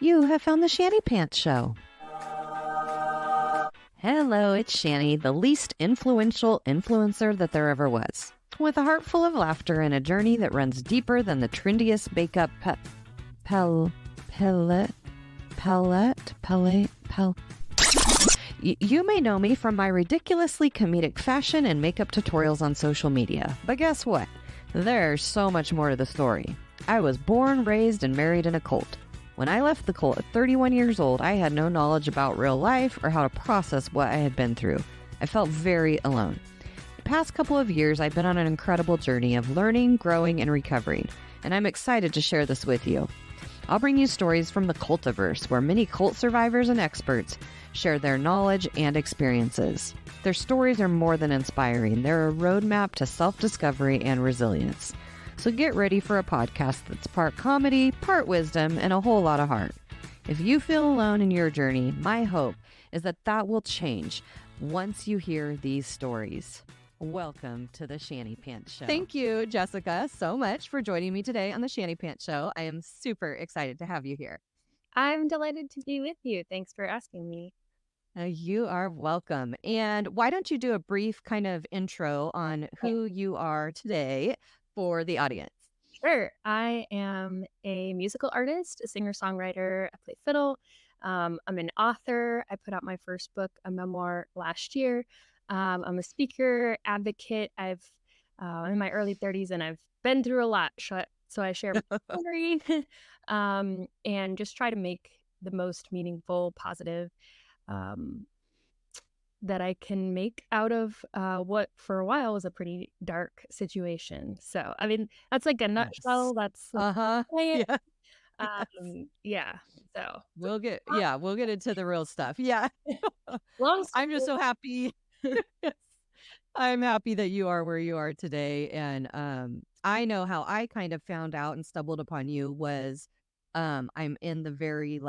You have found the Shanny Pants Show. Hello, it's Shanny, the least influential influencer that there ever was. With a heart full of laughter and a journey that runs deeper than the trendiest makeup You may know me from my ridiculously comedic fashion and makeup tutorials on social media. But guess what? There's so much more to the story. I was born, raised, and married in a cult. When I left the cult at 31 years old, I had no knowledge about real life or how to process what I had been through. I felt very alone. The past couple of years, I've been on an incredible journey of learning, growing, and recovering, and I'm excited to share this with you. I'll bring you stories from the cultiverse, where many cult survivors and experts share their knowledge and experiences. Their stories are more than inspiring. They're a roadmap to self-discovery and resilience. So get ready for a podcast that's part comedy, part wisdom, and a whole lot of heart. If you feel alone in your journey, my hope is that will change once you hear these stories. Welcome to the Shanny Pants Show. Thank you, Jessica, so much for joining me today on the Shanny Pants Show. I am super excited to have you here. I'm delighted to be with you. Thanks for asking me. You are welcome. And why don't you do a brief kind of intro on who you are today for the audience? Sure. I am a musical artist, a singer-songwriter. I play fiddle. I'm an author. I put out my first book, a memoir, last year. I'm a speaker, advocate. I'm in my early 30s and I've been through a lot. So I share my story and just try to make the most meaningful, positive that I can make out of what for a while was a pretty dark situation. So, I mean, that's like a nutshell. That's Yeah. yeah. So we'll get into the real stuff. Yeah. I'm just so happy. I'm happy that you are where you are today. And I know how I kind of found out and stumbled upon you was I'm in the very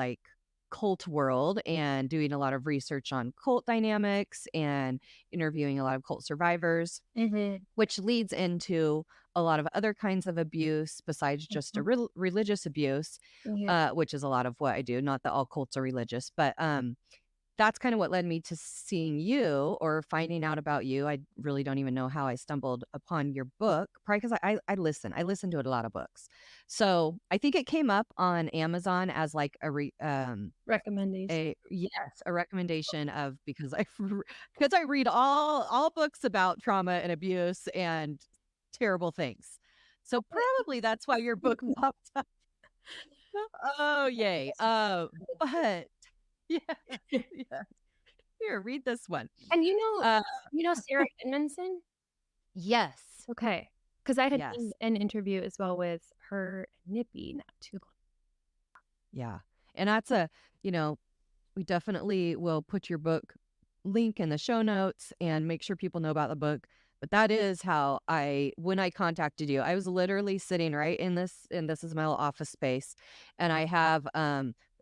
cult world and doing a lot of research on cult dynamics and interviewing a lot of cult survivors, which leads into a lot of other kinds of abuse besides just a religious abuse, which is a lot of what I do. Not that all cults are religious, but that's kind of what led me to seeing you or finding out about you. I really don't even know how I stumbled upon your book, probably because I listen to a lot of books. So I think it came up on Amazon as like a recommendation. A recommendation of because I read all books about trauma and abuse and terrible things. So probably that's why your book popped up. Oh, yay. But yeah. Here, read this one. And you know Sarah Edmondson? Yes. Okay. Because I had done an interview as well with her Nippy not too long. Yeah. And that's we definitely will put your book link in the show notes and make sure people know about the book. But that is how when I contacted you, I was literally sitting right in this, and this is my little office space. And I have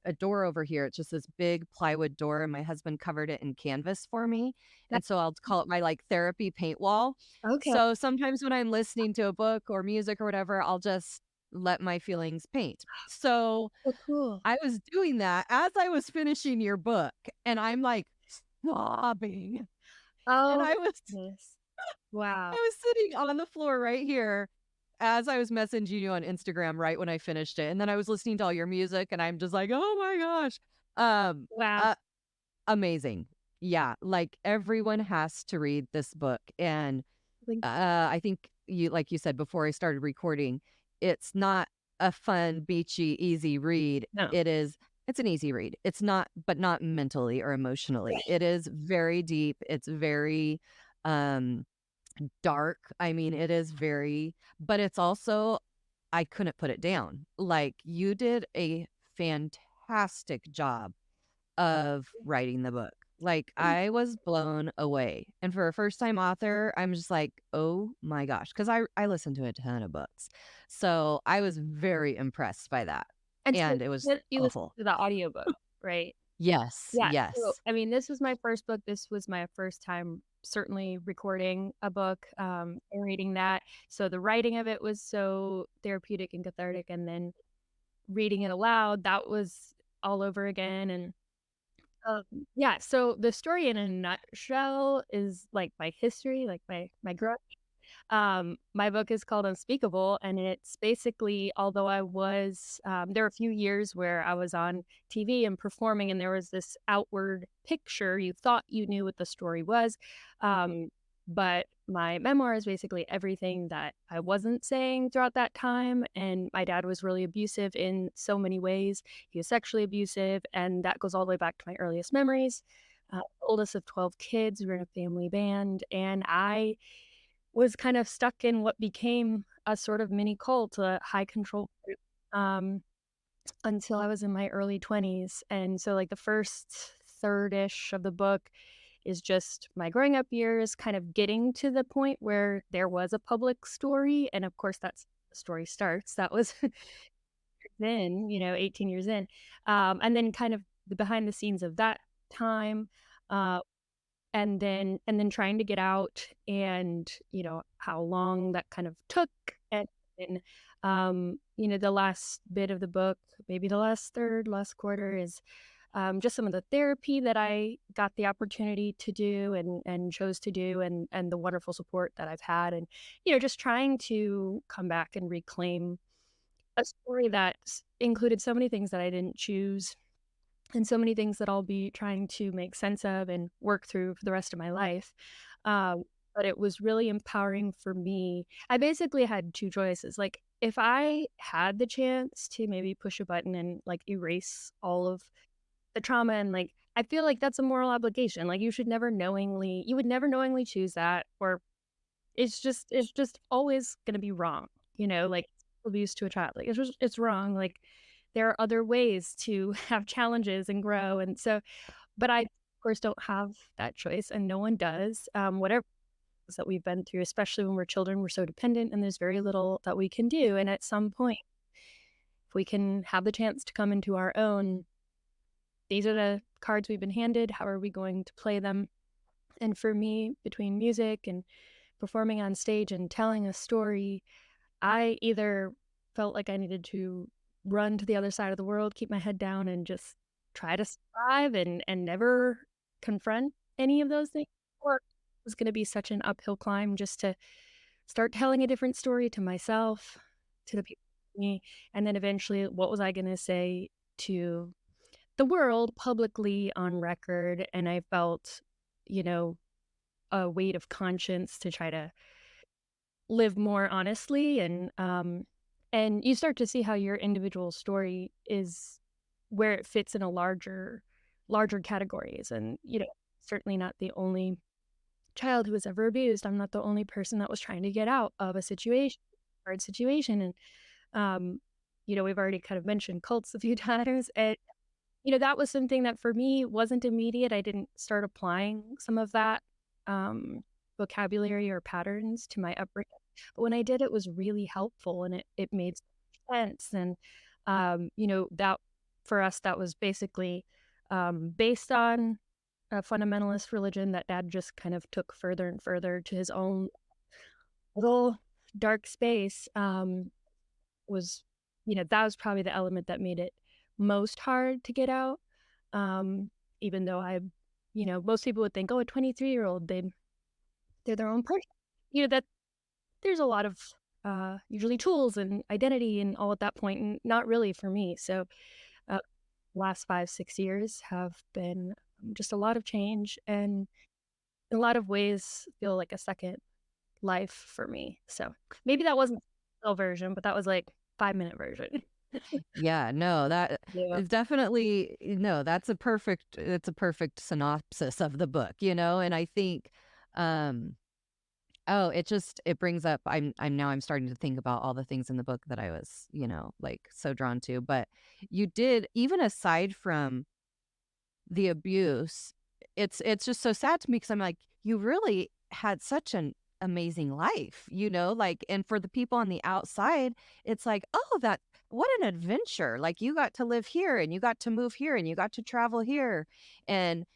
a door over here. It's just this big plywood door, and my husband covered it in canvas for me. And so I'll call it my therapy paint wall. Okay. So sometimes when I'm listening to a book or music or whatever, I'll just let my feelings paint. So cool. I was doing that as I was finishing your book, and I'm sobbing. Oh, and I was wow. I was sitting on the floor right here as I was messaging you on Instagram right when I finished it. And then I was listening to all your music, and I'm just like, oh my gosh. Wow. Amazing. Yeah. Everyone has to read this book. And I think like you said before I started recording, it's not a fun, beachy, easy read. No. It's an easy read. It's not, but not mentally or emotionally. Right. It is very deep. It's very dark. I mean, it is very, but it's also, I couldn't put it down. You did a fantastic job of writing the book. I was blown away. And for a first-time author, I'm just like, oh my gosh. Because I listened to a ton of books. So I was very impressed by that. And it was you listened to the audiobook, right? Yes. Yeah. Yes. So, I mean, this was my first book. This was my first time certainly recording a book and reading that. So the writing of it was so therapeutic and cathartic. And then reading it aloud, that was all over again. And um, yeah, so the story in a nutshell is like my history, like my growth. My book is called Unspeakable, and it's basically, although there were a few years where I was on TV and performing, and there was this outward picture. You thought you knew what the story was. Um, but my memoir is basically everything that I wasn't saying throughout that time. And my dad was really abusive in so many ways. He was sexually abusive, and that goes all the way back to my earliest memories. Oldest of 12 kids, we were in a family band, and I was kind of stuck in what became a sort of mini cult, a high control group, until I was in my early 20s. And so, like, the first third-ish of the book is just my growing up years, kind of getting to the point where there was a public story, and of course, that's the story starts. That was then, 18 years in. And then kind of the behind the scenes of that time, uh and then trying to get out, and how long that kind of took. And then the last bit of the book, maybe the last third, last quarter, is just some of the therapy that I got the opportunity to do and chose to do, and the wonderful support that I've had, and just trying to come back and reclaim a story that included so many things that I didn't choose, and so many things that I'll be trying to make sense of and work through for the rest of my life. But it was really empowering for me. I basically had two choices. Like, if I had the chance to maybe push a button and like erase all of the trauma, and like, I feel like that's a moral obligation. Like, you would never knowingly choose that, or it's just always going to be wrong, like abuse to a child. Like, it's wrong. Like, there are other ways to have challenges and grow. And so, but I, of course, don't have that choice, and no one does. Whatever it is that we've been through, especially when we're children, we're so dependent, and there's very little that we can do. And at some point, if we can have the chance to come into our own, these are the cards we've been handed. How are we going to play them? And for me, between music and performing on stage and telling a story, I either felt like I needed to run to the other side of the world, keep my head down, and just try to survive and never confront any of those things, or it was going to be such an uphill climb just to start telling a different story to myself, to the people around me, and then eventually, what was I going to say to the world publicly on record? And I felt, you know, a weight of conscience to try to live more honestly. And you start to see how your individual story is, where it fits in a larger categories. And certainly not the only child who was ever abused. I'm not the only person that was trying to get out of a situation, hard situation. And we've already kind of mentioned cults a few times. And that was something that for me wasn't immediate. I didn't start applying some of that vocabulary or patterns to my upbringing. But when I did, it was really helpful, and it made sense. And that for us, that was basically based on a fundamentalist religion that Dad just kind of took further and further to his own little dark space. Was that was probably the element that made it most hard to get out. Even though most people would think, oh, a 23-year-old, they're their own person. That there's a lot of usually tools and identity and all at that point, and not really for me. So last 5-6 years have been just a lot of change, and in a lot of ways feel like a second life for me. So maybe that wasn't the full version, but that was like 5-minute version. Yeah, no, that Yeah. is definitely, no, it's a perfect synopsis of the book, and I think, oh, it brings up, I'm starting to think about all the things in the book that I was, like so drawn to. But you did, even aside from the abuse, it's just so sad to me, because I'm like, you really had such an amazing life, like, and for the people on the outside, it's like, oh, what an adventure. Like, you got to live here, and you got to move here, and you got to travel here. And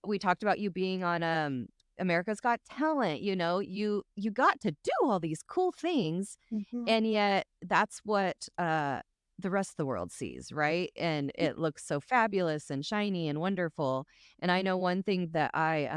we talked about you being on America's Got Talent. You got to do all these cool things, Mhm. and yet that's what the rest of the world sees, right? And it looks so fabulous and shiny and wonderful. And I know one thing that I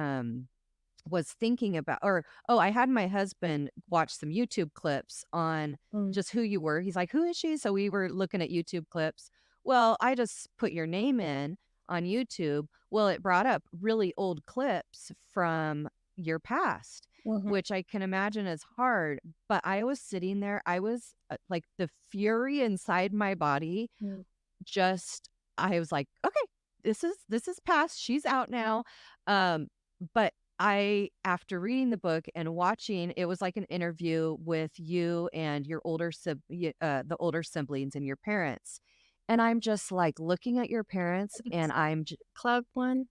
was thinking about, or I had my husband watch some YouTube clips on Mm. just who you were. He's like, "Who is she?" So we were looking at YouTube clips. Well, I just put your name in on YouTube. Well, it brought up really old clips from your past, Mhm. which I can imagine is hard. But I was sitting there, I was like the fury inside my body. Mm. Just, I was like, okay, this is past. She's out now. Um, but I, after reading the book and watching, it was like an interview with you and your the older siblings and your parents. And I'm just like looking at your parents, Is it and Club one?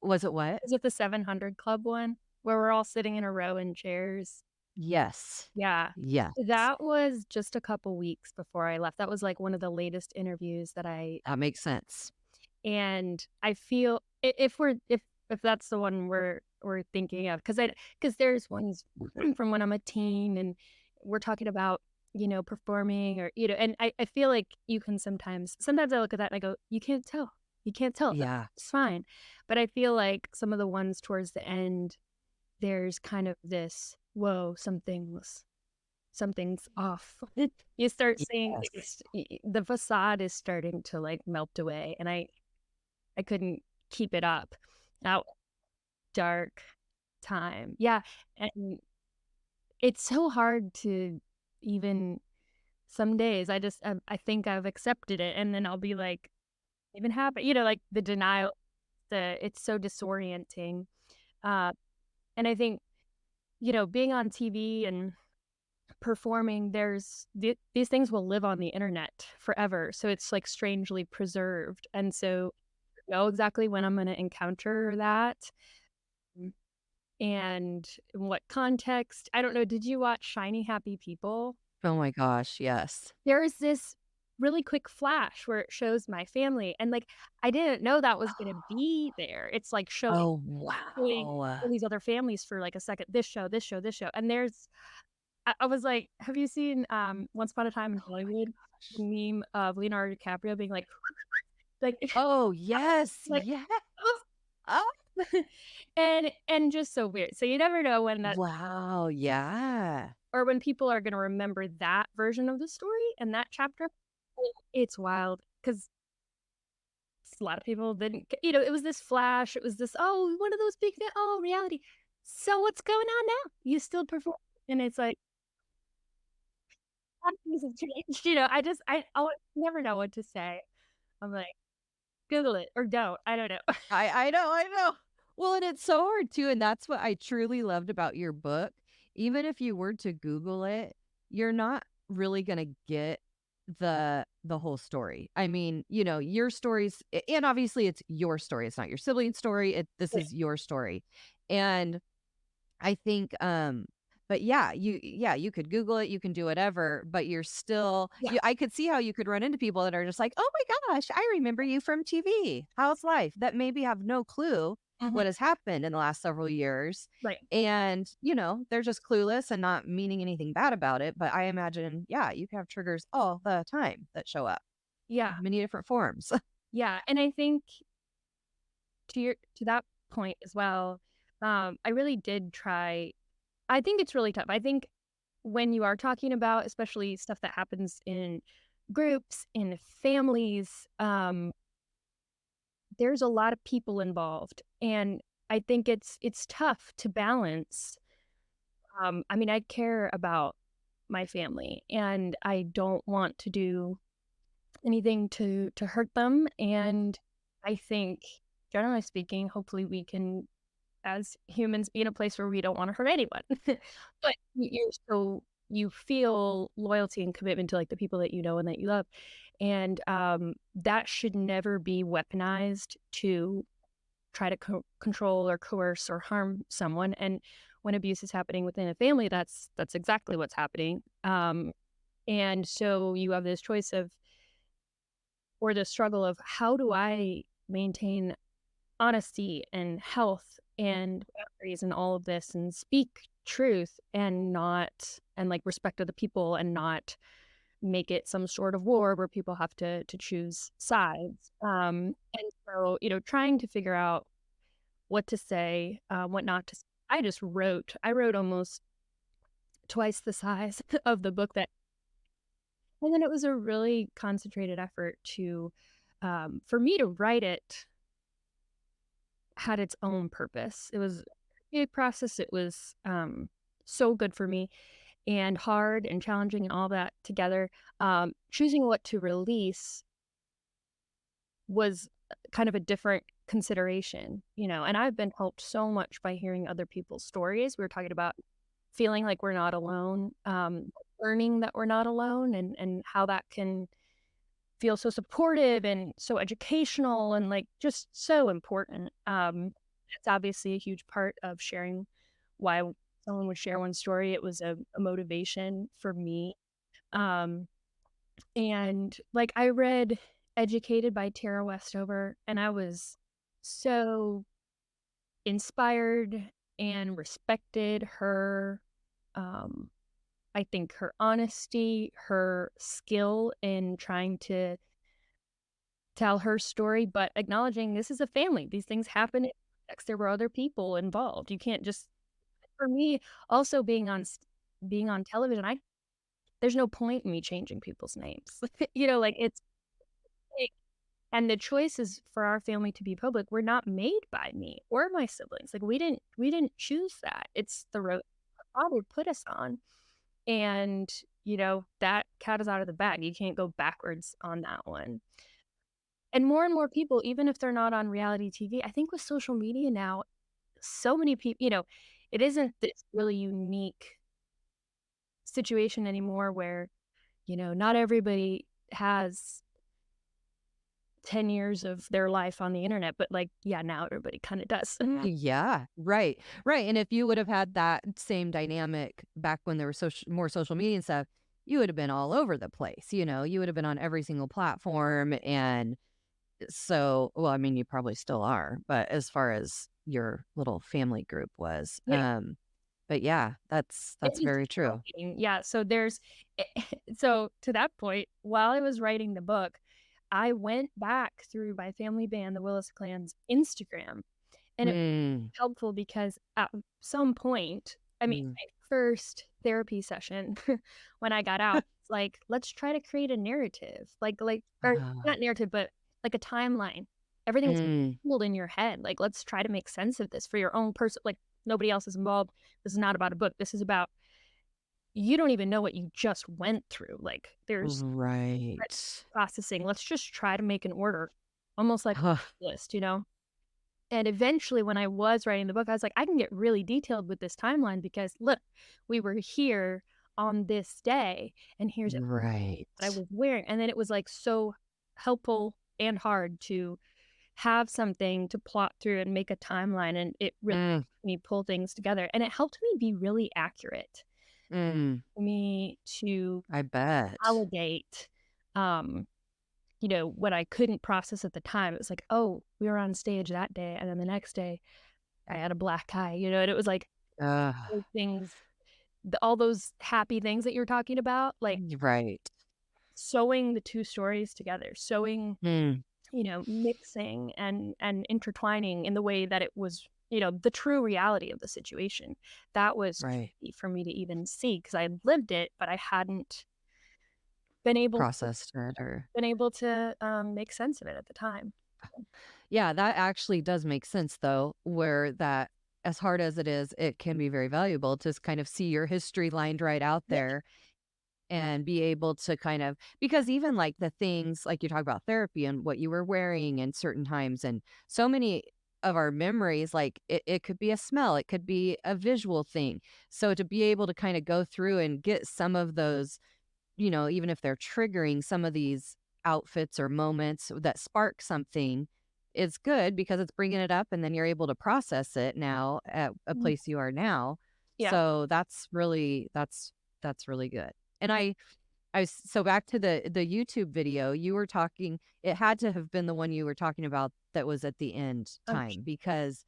was it what? Is it the 700 Club one? Where we're all sitting in a row in chairs? Yes. Yeah. Yes. That was just a couple weeks before I left. That was, like, one of the latest interviews that I That makes sense. and I feel if we're if that's the one we're thinking of, because there's ones from when I'm a teen, and we're talking about, performing, or, and I feel like you can sometimes I look at that and I go, "You can't tell. You can't tell. Yeah. It's fine." But I feel like some of the ones towards the end, there's kind of this, "Whoa, something's off." You start seeing, like, Yes. the facade is starting to, like, melt away, and I couldn't keep it up. That dark time. Yeah, and it's so hard to even some days I think I've accepted it, and then I'll be like, "Even happen," like the denial, it's so disorienting. Uh, and I think, being on TV and performing, these things will live on the internet forever, so it's, like, strangely preserved, and so know exactly when I'm gonna encounter that, mm, and in what context. I don't know, did you watch Shiny Happy People? Oh my gosh. Yes. There's this really quick flash where it shows my family, and, like, I didn't know that was gonna be there. It's, like, Oh, showing wow. all these other families for, like, a second, this show, this show, this show, and I was like, have you seen, Once Upon a Time in Hollywood? The meme of Leonardo DiCaprio being like Oh, yes. like, Yeah. "Oh." Oh, And just so weird. So you never know when that, wow. Yeah. or when people are gonna remember that version of the story and that chapter. It's wild because a lot of people didn't g it was this flash, it was this, "Oh, one of those big oh, reality. So what's going on now? You still perform?" And it's like, a lot of things have changed, I never know what to say. I'm like, "Google it or don't." I don't know. I know. Well, and it's so hard too, and that's what I truly loved about your book. Even if you were to Google it, you're not really gonna get the whole story. I mean, your stories, and obviously it's your story. It's not your sibling's story. This is your story. And I think, but you could Google it, you can do whatever, but you're still, Yeah. I could see how you could run into people that are just like, "Oh my gosh, I remember you from TV. How's life?" That maybe have no clue Mhm. what has happened in the last several years. Right. And, they're just clueless and not meaning anything bad about it. But I imagine, yeah, you can have triggers all the time that show up Yeah. in many different forms. Yeah, and I think to that point as well, I really did try. I think it's really tough. I think when you are talking about, especially stuff that happens in groups, in families, there's a lot of people involved, and I think it's tough to balance. I mean, I care about my family, and I don't want to do anything to hurt them, and I think, generally speaking, hopefully we can, as humans, be in a place where we don't wanna hurt anyone. But you feel loyalty and commitment to, like, the people that you know and that you love, and, that should never be weaponized to try to control or coerce or harm someone, and when abuse is happening within a family, that's exactly what's happening, and so you have this choice of, or the struggle of, how do I maintain honesty and health and boundaries and all of this, and speak truth and not, and, like, respect other people, and not make it some sort of war where people have to choose sides. And so, trying to figure out what to say, what not to say. I wrote almost twice the size of the book that, and then it was a really concentrated effort to, for me to write it had its own purpose. It was a process. It was, so good for me and hard and challenging and all that together. Choosing what to release was kind of a different consideration, and I've been helped so much by hearing other people's stories. We were talking about feeling like we're not alone, learning that we're not alone and how that can feel so supportive and so educational and like just so important. It's obviously a huge part of sharing why someone would share one story. It was a motivation for me. Um, and like I read Educated by Tara Westover, and I was so inspired and respected her. Um, I think her honesty, her skill in trying to tell her story, but acknowledging this is a family. These things happen in context. There were other people involved. You can't just, for me, also being on television, there's no point in me changing people's names. Like it, and the choices for our family to be public were not made by me or my siblings. Like we didn't choose that. It's the road our father put us on. And, that cat is out of the bag. You can't go backwards on that one. And more people, even if they're not on reality TV, I think with social media now, so many people, it isn't this really unique situation anymore where, not everybody has 10 years of their life on the internet, but like, yeah, now everybody kind of does. Yeah, right, right. And if you would have had that same dynamic back when there was more social media and stuff, you would have been all over the place. You would have been on every single platform, and so, well, I mean, you probably still are, but as far as your little family group was, Yeah. but yeah, that's It was very true. challenging. Yeah, so so to that point, while I was writing the book, I went back through my family band, the Willis Clan's Instagram, and it was Mm, helpful because at some point, I mean, mm. my first therapy session when I got out, it's like, let's try to create a narrative, or Ah, not narrative, but like a timeline. Everything's mm, jumbled in your head. Like, let's try to make sense of this for your own person. Like, nobody else is involved. This is not about a book. This is about you don't even know what you just went through. Like, there's right. processing. Let's just try to make an order, almost like Huh, a list. And eventually, when I was writing the book, I was like, I can get really detailed with this timeline because look, we were here on this day, and here's what I right. was wearing. And then it was like so helpful and hard to have something to plot through and make a timeline. And it really Mm, helped me pull things together. And it helped me be really accurate, mm, me to I bet. validate, um, what I couldn't process at the time. It was like, oh, we were on stage that day. And then the next day, I had a black eye, and it was like Uh, those things, all those happy things that you were talking about, like right. sewing the two stories together, Mm, mixing and intertwining in the way that it was, the true reality of the situation. That was right. tricky for me to even see because I lived it, but I hadn't been able Processed it or make sense of it at the time. yeah, that actually does make sense though, where that as hard as it is, it can be very valuable to kind of see your history lined right out Yeah, there and be able to kind of because even like the things like you talk about therapy and what you were wearing in certain times and so many of our memories like it could be a smell, it could be a visual thing, so to be able to kind of go through and get some of those, even if they're triggering some of these outfits or moments that spark something, is good because it's bringing it up and then you're able to process it now at a mhm, place you are now. yeah, So that's really good. And I was so back to the YouTube video, you were talking, it had to have been the one you were talking about that was at the end I'm time because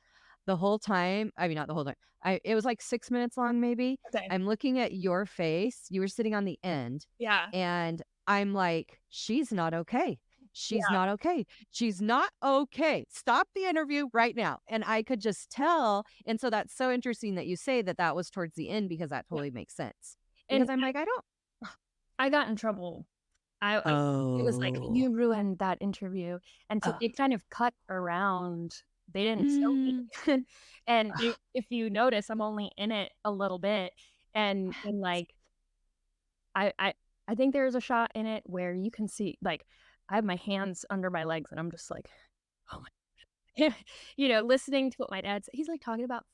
the whole time, I mean, not the whole time. It was like 6 minutes long maybe. Okay. I'm looking at your face. You were sitting on the end, Yeah. and I'm like, "She's not okay. She's Yeah. not okay. She's not okay. Stop the interview right now." And I could just tell, and so that's so interesting that you say that that was towards the end because that Yeah. totally makes sense. And Because I'm like, I don't. I got in trouble. I it was like, Oh. "You ruined that interview." And so Ugh. they kind of cut around. They didn't show me. Mm. And Ugh. if you notice, I'm only in it a little bit. And, like, I I I think there's a shot in it where you can see, like, I have my hands under my legs, and I'm just like, "Oh my" listening to what my dad said. He's, like, talking about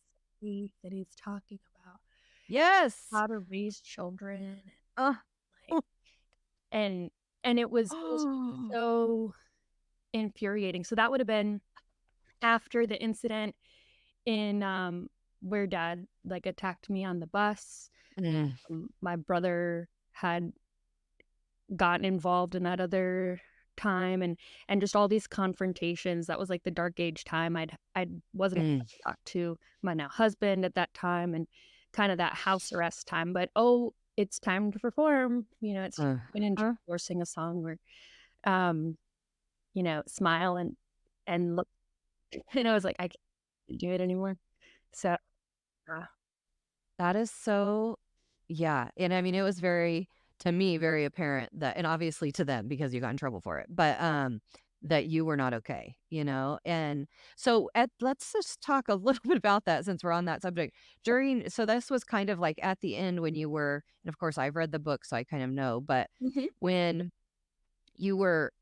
faith, and he's talking about Yes. how to raise children, and, Uh. like and and it was Oh. so infuriating. So that would have been after the incident in, where dad, like, attacked me on the bus. Mm. My brother had gotten involved in that other time, and just all these confrontations. That was, like, the dark age time. I wasn't Mm. able to talk to my now husband at that time, and kinda that house arrest time, but, "Oh, it's time to perform." It's been Uh-huh. endorsing a song where, um, smile and look, and I was like, "I can't do it anymore." So, uh, That is so, yeah, and I mean, it was very, to me, very apparent that, and obviously to them because you got in trouble for it, but, that you were not okay, you know? And so let's just talk a little bit about that since we're on that subject. So this was kind of like at the end when you were, and of course I've read the book, so I kind of know, but mhm. when you were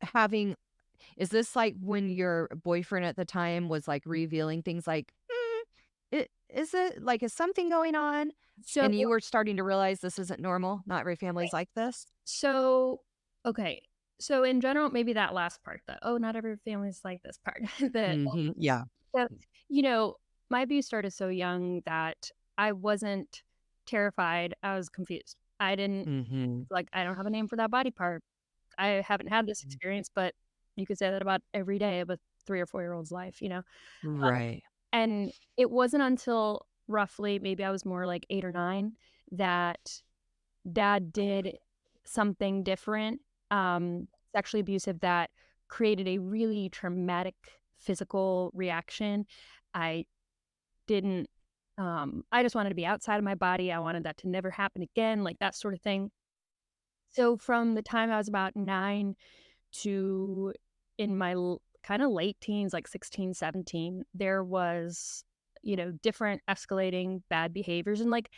having, is this like when your boyfriend at the time was like revealing things like, is it like, is something going on? So And you were starting to realize this isn't normal. Not every family's like this. So, okay. So in general, maybe that last part, the, "Oh, not every family's like this" part, the Yeah. so, you know, my abuse started so young that I wasn't terrified, I was confused. I didn't, Mhm. like, I don't have a name for that body part. I haven't had this experience, but you could say that about every day of a 3 or 4-year-old's life, you know? Right. And it wasn't until roughly maybe I was more like 8 or 9 that dad did something different, sexually abusive, that created a really traumatic physical reaction. I didn't, I just wanted to be outside of my body. I wanted that to never happen again, like that sort of thing. So from the time I was about 9 to in my kind of late teens, like 16, 17, there was, different escalating bad behaviors. And like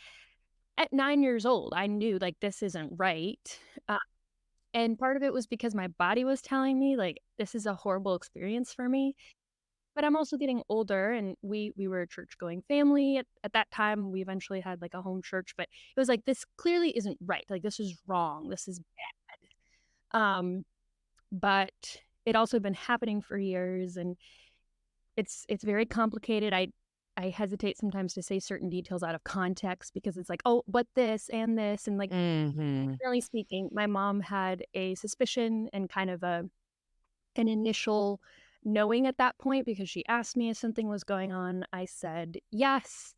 at 9 years old, I knew like this isn't right. Uh, and part of it was because my body was telling me like this is a horrible experience for me. But I'm also getting older, and we were a church going family at that time. We eventually had like a home church, but it was like this clearly isn't right. Like this is wrong. This is bad. But it also been happening for years, and it's very complicated. I hesitate sometimes to say certain details out of context because it's like, "Oh, but this and this," and, like, Mhm. generally speaking, my mom had a suspicion and kind of an initial knowing at that point because she asked me if something was going on. I said, "Yes,"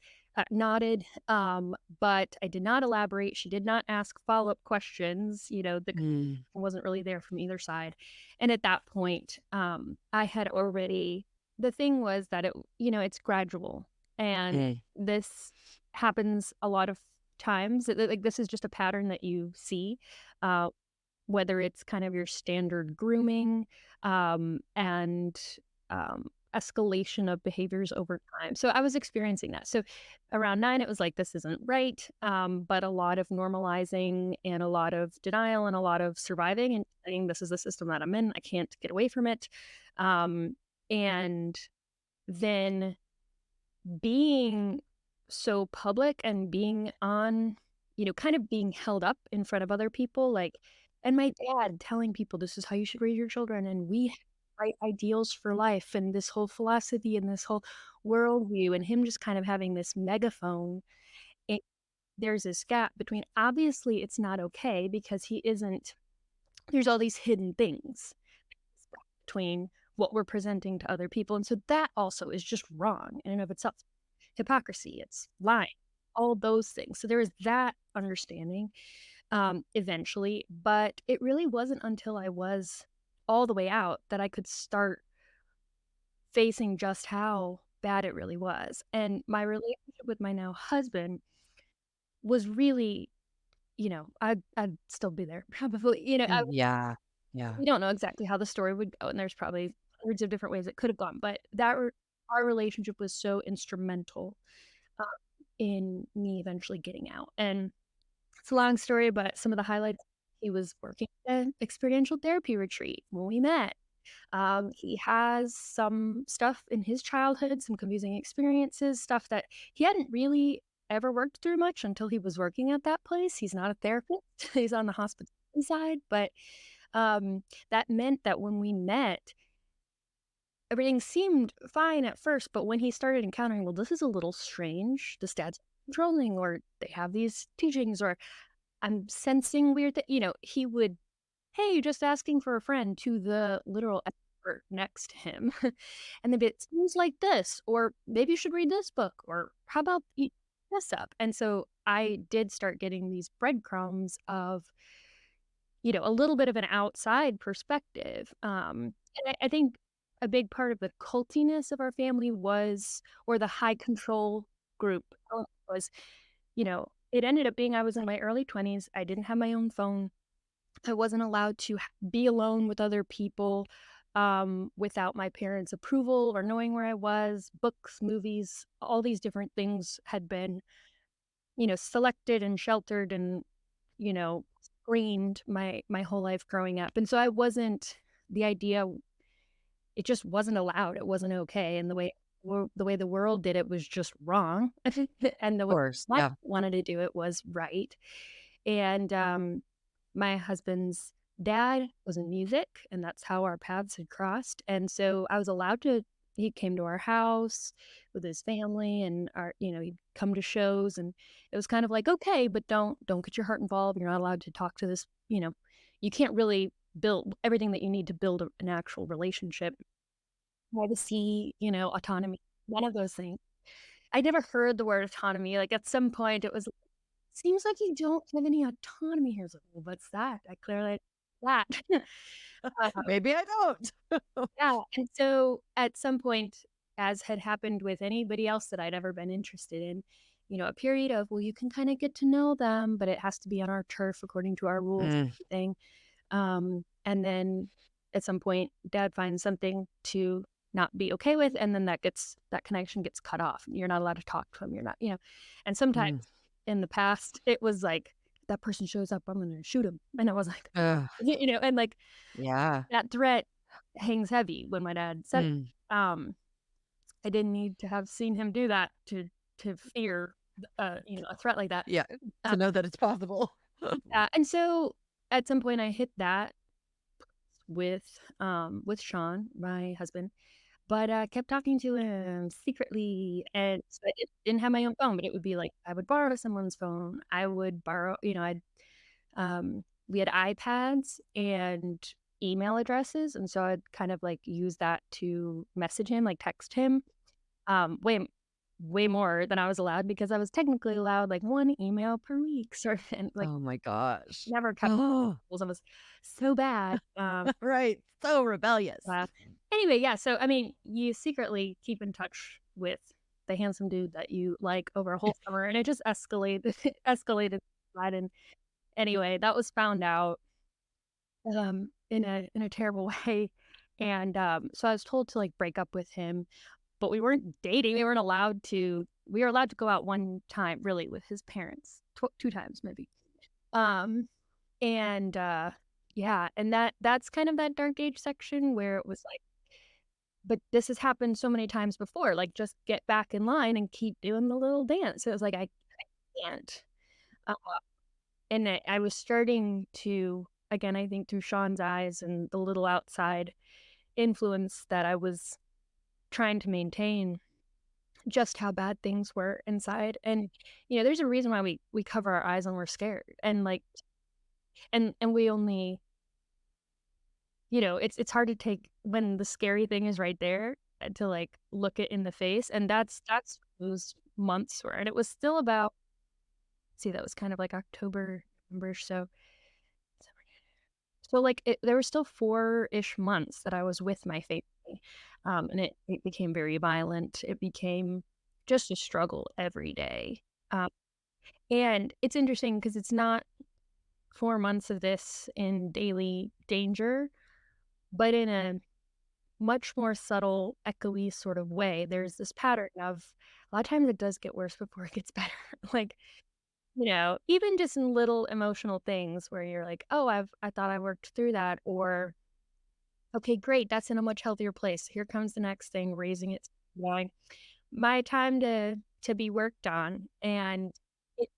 nodded, but I did not elaborate. She did not ask follow-up questions, the Mm. wasn't really there from either side. And at that point, I had already the thing was that it's gradual, and Mm. this happens a lot of times. Like this is just a pattern that you see, uh, whether it's kind of your standard grooming, and escalation of behaviors over time. So I was experiencing that. So around 9, it was like, this isn't right. But a lot of normalizing and a lot of denial and a lot of surviving and saying, this is the system that I'm in. I can't get away from it. And then being so public and being on, kind of being held up in front of other people, like, and my dad telling people this is how you should raise your children, and we have right ideals for life, and this whole philosophy and this whole worldview, and him just kind of having this megaphone. It, there's this gap between obviously it's not okay because he isn't. There's all these hidden things between what we're presenting to other people. And so that also is just wrong in and of itself. Hypocrisy, it's lying, all those things. So there is that understanding eventually, but it really wasn't until I was all the way out that I could start facing just how bad it really was. And my relationship with my now husband was really, I'd still be there probably, Yeah. Yeah. we don't know exactly how the story would go, and there's probably hundreds of different ways it could have gone, but our relationship was so instrumental uh, in me eventually getting out. And it's a long story, but some of the highlights: he was working at an experiential therapy retreat when we met. He has some stuff in his childhood, some confusing experiences, stuff that he hadn't really ever worked through much until he was working at that place. He's not a therapist, he's on the hospitality side, but that meant that when we met, everything seemed fine at first, but when he started encountering, well, this is a little strange. This dad's controlling, or they have these teachings, or I'm sensing weird he would, hey, just asking for a friend to the literal expert next to him. And they'd be, it seems like this, or maybe you should read this book, or how about you this up? And so I did start getting these breadcrumbs of, a little bit of an outside perspective. And I think a big part of the cultiness of our family was, or the high control group was, it ended up being I was in my early 20s. I didn't have my own phone. I wasn't allowed to be alone with other people without my parents' approval or knowing where I was. Books, movies, all these different things had been, selected and sheltered and, screened my whole life growing up. And so I wasn't the idea. It just wasn't allowed. It wasn't okay. And the way the world did it was just wrong. And the Of way course. I Yeah. wanted to do it was right. And my husband's dad was in music, and that's how our paths had crossed. And so I was allowed to. He came to our house with his family, and he'd come to shows, and it was kind of like, okay, but don't get your heart involved. You're not allowed to talk to this. You can't really build everything that you need to build an actual relationship. Privacy, autonomy, one of those things. I never heard the word autonomy. Like at some point, it was seems like you don't have any autonomy here. It's like, well, what's that? I clearly that. uh, Maybe I don't. yeah. And so at some point, as had happened with anybody else that I'd ever been interested in, a period of, well, you can kind of get to know them, but it has to be on our turf according to our rules and Mm, everything. And then at some point, dad finds something to not be okay with, and then that connection gets cut off. You're not allowed to talk to him. You're not, and sometimes mm. in the past, it was like, that person shows up, I'm gonna shoot him. And I was like, Ugh. and like Yeah. that threat hangs heavy when my dad said Mm. it. I didn't need to have seen him do that to fear a threat like that. Yeah. Uh, To know that it's possible. yeah. And so at some point I hit that with Sean, my husband, but kept talking to him secretly. And so I didn't have my own phone, but it would be like I would borrow someone's phone. I would borrow, we had iPads and email addresses, and so I'd kind of like use that to message him, like text him, way more than I was allowed because I was technically allowed like one email per week, sort of, and like Oh my gosh. never kept Oh, rules. I was so bad. right. So rebellious. Uh, anyway, yeah. So I mean, you secretly keep in touch with the handsome dude that you like over a whole summer, and it just escalated, escalated. Right. And anyway, that was found out in a terrible way, and so I was told to like break up with him, but we weren't dating. We weren't allowed to. We were allowed to go out one time, really, with his parents, two times maybe. Um, and yeah, and that's kind of that dark age section where it was like, but this has happened so many times before. Like, just get back in line and keep doing the little dance. It was like I can't. Uh, and I was starting to, again, I think through Sean's eyes and the little outside influence that I was trying to maintain, just how bad things were inside. And there's a reason why we cover our eyes when we're scared, and like, and we only it's hard to take when the scary thing is right there to like look it in the face. And that's those months were. And it was still about, see, that was kind of like October, November, so like there were still 4-ish months that I was with my family. And it became very violent. It became just a struggle every day. Um, and it's interesting because it's not 4 months of this in daily danger, but in a much more subtle, echoey sort of way. There's this pattern of a lot of times it does get worse before it gets better. Like, even just in little emotional things where you're like, oh, I thought I worked through that, or okay, great, that's in a much healthier place. Here comes the next thing, raising it, going, my time to be worked on, and it,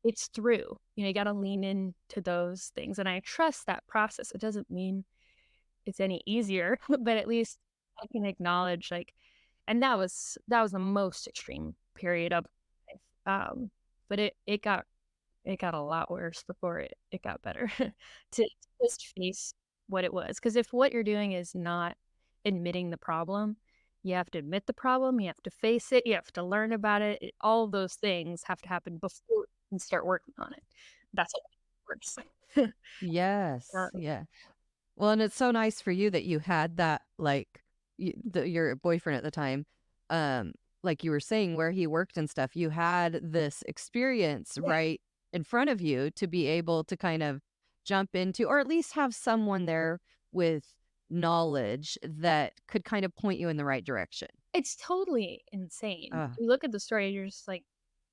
it's through. You got to lean into those things, and I trust that process. It doesn't mean it's any easier, but at least I can acknowledge like, and that was the most extreme period of life. But it got a lot worse before it got better to just face what it was. Because if what you're doing is not admitting the problem, you have to admit the problem, you have to face it, you have to learn about it. All of those things have to happen before you can start working on it. That's how it works. Yes. Uh, Yeah. Well, and it's so nice for you that you had that, like, your boyfriend at the time, um, like you were saying, where he worked and stuff. You had this experience yeah, right in front of you to be able to kind of jump into, or at least have someone there with knowledge that could kind of point you in the right direction. it's totally insane. Uh, You look at the story, you're just like,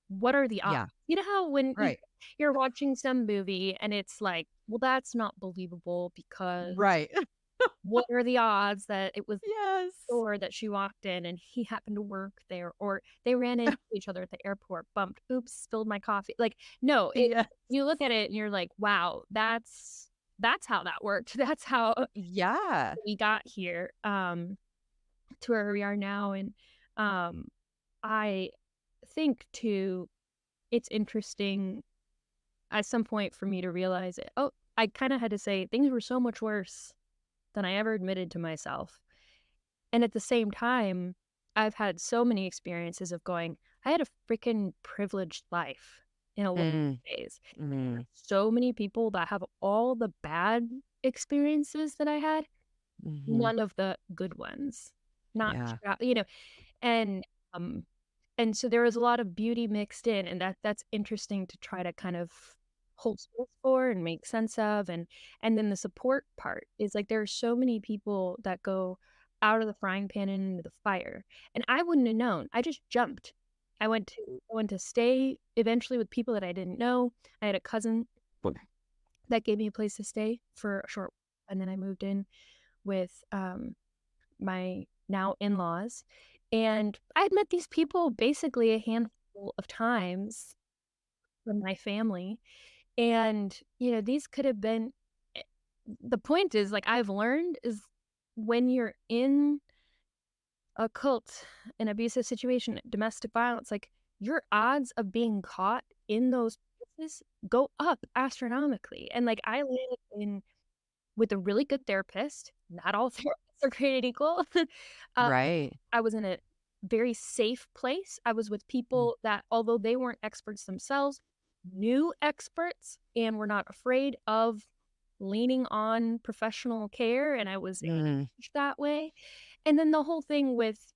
what are the odds? yeah. You know how when Right. you're watching some movie and it's like, well, that's not believable because Right. what are the odds that it was the Yes. store that she walked in and he happened to work there, or they ran into each other at the airport, bumped, oops, spilled my coffee. Like, no, Yeah. you look at it and you're like, wow, that's how that worked. That's how Yeah. we got here to where we are now. And um I think too, it's interesting at some point for me to realize it. Oh, I kind of had to say things were so much worse than I ever admitted to myself. And at the same time, I've had so many experiences of going, I had a freaking privileged life in a lot Mm, of ways. mm, So many people that have all the bad experiences that I had, hmm. none of the good ones. Not, Yeah. and um and so there was a lot of beauty mixed in, and that's interesting to try to kind of hold space for and make sense of. And then the support part is like there are so many people that go out of the frying pan and into the fire, and I wouldn't have known. I just jumped. I went to stay eventually with people that I didn't know. I had a cousin that gave me a place to stay for a short, and then I moved in with my now in-laws, and I had met these people basically a handful of times from my family, and, these could have been eh the point is, like, I've learned is when you're in a cult, an abusive situation, domestic violence, like, your odds of being caught in those places go up astronomically, and, like, I landed in with a really good therapist. Not all therapists are created equal. Uh, Right. I was in a very safe place. I was with Mm, people that, although they weren't experts themselves, knew experts and were not afraid of leaning on professional care, and I was mm, encouraged that way. And then the whole thing with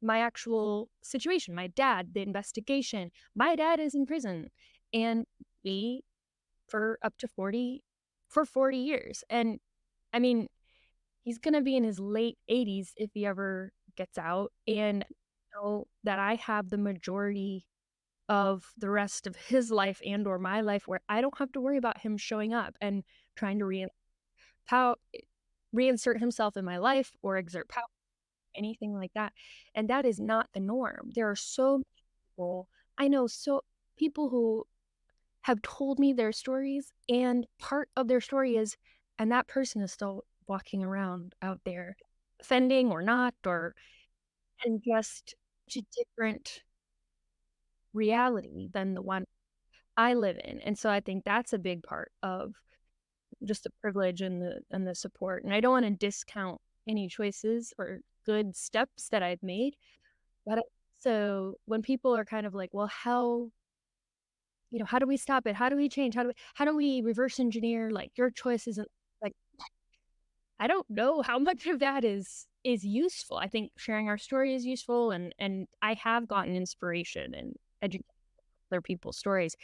my actual situation, my dad, the investigation. My dad is in prison, and we for up to 40 years. And I mean, he's gonna be in his late 80s if he ever gets out, and I know that I have the majority of the rest of his life and or my life where I don't have to worry about him showing up and trying to pow reinsert himself in my life or exert power, anything like that. And that is not the norm. There are so many people I know, so people who have told me their stories, and part of their story is, and that person is still walking around out there, offending or not, or and just a different reality than the one I live in. And so I think that's a big part of just the privilege and the support. And I don't want to discount any choices or good steps that I've made. But so when people are kind of like, well, how, how do we stop it? How do we change? How do we reverse engineer like your choices? And like, I don't know how much of that is useful. I think sharing our story is useful, and I have gotten inspiration and educate other people's stories.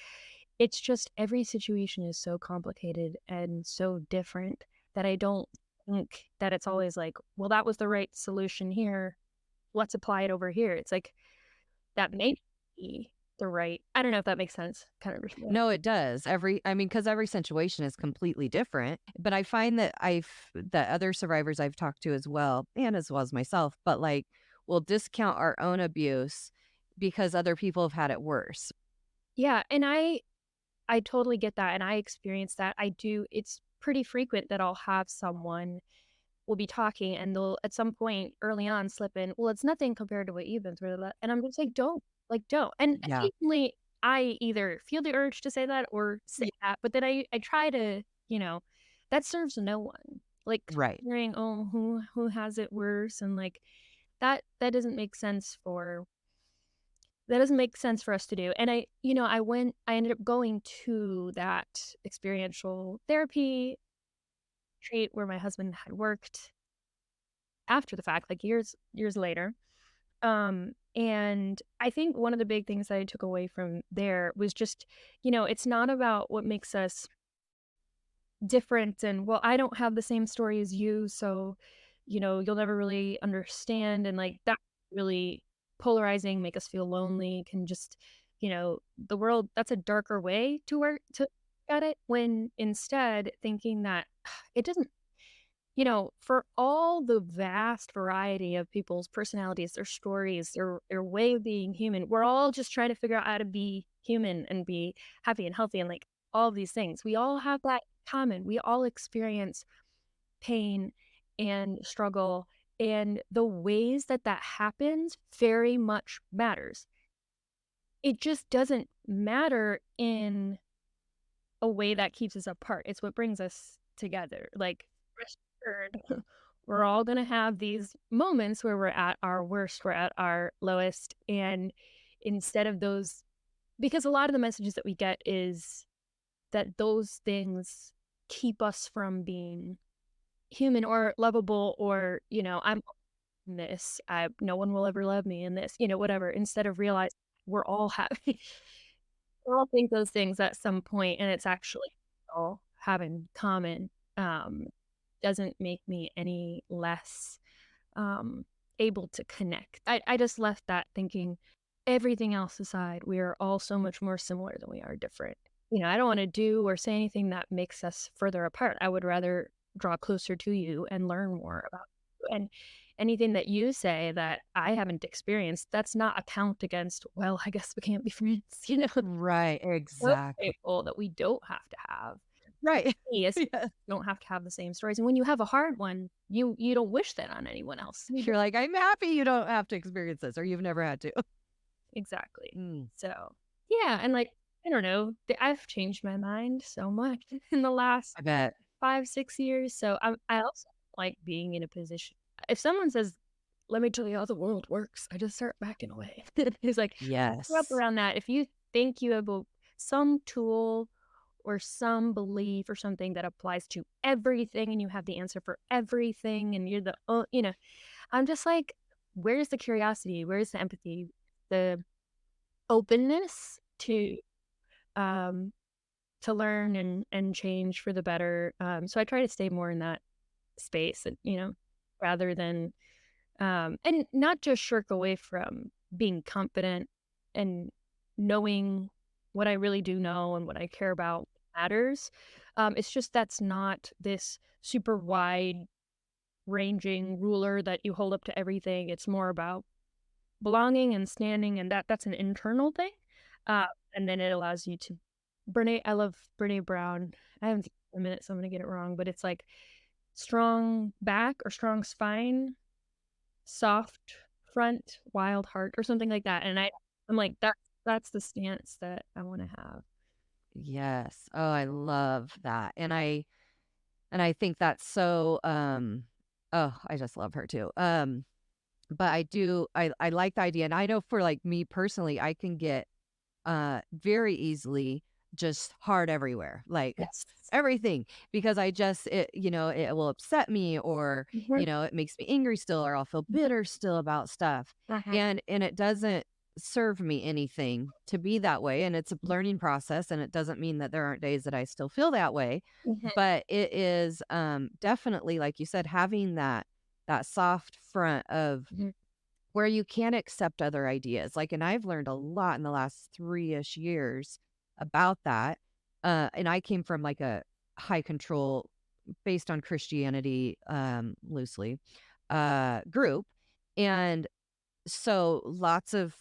It's just every situation is so complicated and so different that I don't think that it's always like, well, that was the right solution here. Let's apply it over here. It's like that may be the right. I don't know if that makes sense. Kind of. No, it does. Because every situation is completely different. But I find that other survivors I've talked to as well, and as well as myself, but like will discount our own abuse because other people have had it worse. Yeah, and I totally get that, and I experience that. I do. It's pretty frequent that I'll have someone will be talking and they'll at some point early on slip in, well, it's nothing compared to what you've been through. And I'm just like, don't. And Yeah. occasionally I either feel the urge to say that or say that, but then I try to, that serves no one. Like Right. hearing, oh, who has it worse? And like that doesn't make sense for us to do. And I ended up going to that experiential therapy retreat where my husband had worked after the fact, like years later. And I think one of the big things that I took away from there was just, it's not about what makes us different and, well, I don't have the same story as you, so, you'll never really understand. And like that really polarizing, make us feel lonely, can just, the world, that's a darker way to work to look at it, when instead thinking that it doesn't, for all the vast variety of people's personalities, their stories, their way of being human, we're all just trying to figure out how to be human and be happy and healthy and like all these things. We all have that in common. We all experience pain and struggle, and the ways that that happens very much matters. It just doesn't matter in a way that keeps us apart. It's what brings us together. Like, rest assured, we're all going to have these moments where we're at our worst, we're at our lowest. And instead of those, because a lot of the messages that we get is that those things keep us from being human or lovable, or, I'm in this, no one will ever love me in this, whatever, instead of realizing we're all having, we all think those things at some point, and it's actually all have in common. Um, doesn't make me any less able to connect. I just left that thinking, everything else aside, we are all so much more similar than we are different. I don't want to do or say anything that makes us further apart. I would rather draw closer to you and learn more about you. And anything that you say that I haven't experienced, that's not a count against, well, I guess we can't be friends, Right. So Exactly. grateful that we don't have to have. Right. Yes, Yeah. don't have to have the same stories. And when you have a hard one, you don't wish that on anyone else. You're like, I'm happy you don't have to experience this, or you've never had to. Exactly. Mm, So, yeah, and like, I don't know, I've changed my mind so much in the last I bet. 5, 6 years. So I also like being in a position. If someone says, "Let me tell you how the world works," I just start backing away. It's like, grew up Yes. around that. If you think you have some tool or some belief or something that applies to everything and you have the answer for everything and you're I'm just like, where's the curiosity? Where's the empathy? The openness um to learn and change for the better. So I try to stay more in that space, and rather than and not just shirk away from being confident and knowing what I really do know and what I care about matters. It's just that's not this super wide ranging ruler that you hold up to everything. It's more about belonging and standing, and that's an internal thing. And then it allows you to I love Brene Brown. I haven't seen it in a minute, so I'm gonna get it wrong, but it's like strong back or strong spine, soft front, wild heart, or something like that. And I'm like, that's the stance that I want to have. Yes. Oh, I love that. And And I think that's so, oh, I just love her too. But I like the idea. And I know for like me personally, I can get very easily just hard everywhere, like Yes. everything, because it will upset me, or, Mhm. it makes me angry still, or I'll feel bitter still about stuff. Uh-huh. And it doesn't serve me anything to be that way. And it's a learning process. And it doesn't mean that there aren't days that I still feel that way. Mhm. But it is definitely, like you said, having that soft front of Mhm. where you can accept other ideas. Like, and I've learned a lot in the last 3-ish years about that. And I came from like a high control based on Christianity, loosely, group. And so lots of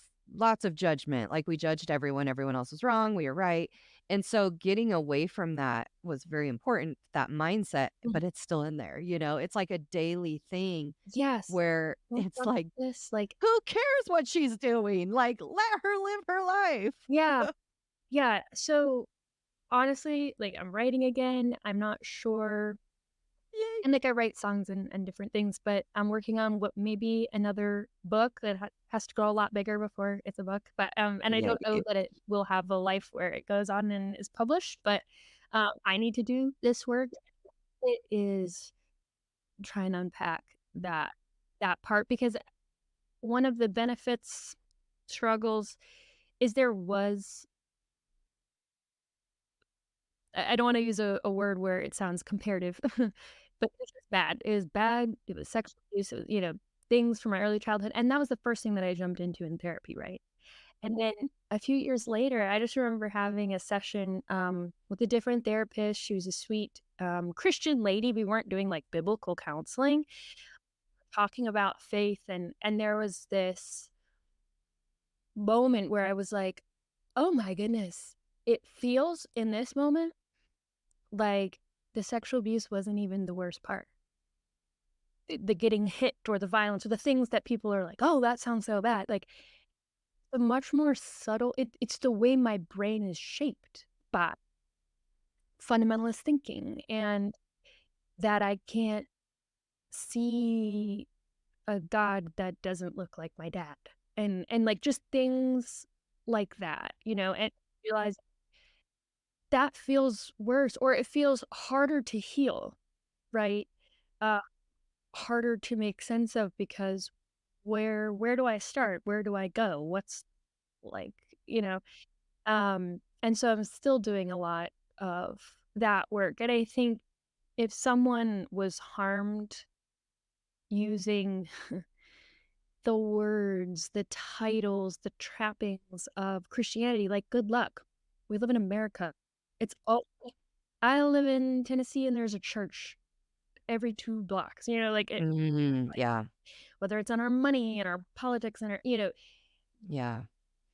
judgment. Like, we judged everyone else was wrong, we were right. And so getting away from that was very important, that mindset, Mhm. but it's still in there. It's like a daily thing Yes. where Don't it's want like, this, like, who cares what she's doing? Like, let her live her life. yeah, yeah. So honestly, like, I'm writing again. I'm not sure. Yay. And like I write songs and different things, but I'm working on what maybe another book that has to grow a lot bigger before it's a book. But and I don't know Yay. that it will have a life where it goes on and is published. But I need to do this work. It is trying to unpack that part because one of the benefits struggles is there was I don't wanna use a word where it sounds comparative, but this is bad. It was bad, it was sexual abuse, it was, things from my early childhood, and that was the first thing that I jumped into in therapy, right? And then a few years later, I just remember having a session, with a different therapist. She was a sweet, Christian lady. We weren't doing, like, biblical counseling, talking about faith, and there was this moment where I was like, "Oh my goodness." It feels in this moment like the sexual abuse wasn't even the worst part. The getting hit or the violence or the things that people are like, "Oh, that sounds so bad." Like, the much more subtle it's the way my brain is shaped by fundamentalist thinking and that I can't see a God that doesn't look like my dad. And, like, just things like that, and realize that feels worse or it feels harder to heal, right? Uh harder to make sense of because where do I start? Where do I go? What's like, you know? And so I'm still doing a lot of that work. And I think if someone was harmed using the words, the titles, the trappings of Christianity, like good luck. We live in America. It's all I live in Tennessee and there's a church every 2 blocks, like it Yeah. whether it's on our money and our politics and our Yeah.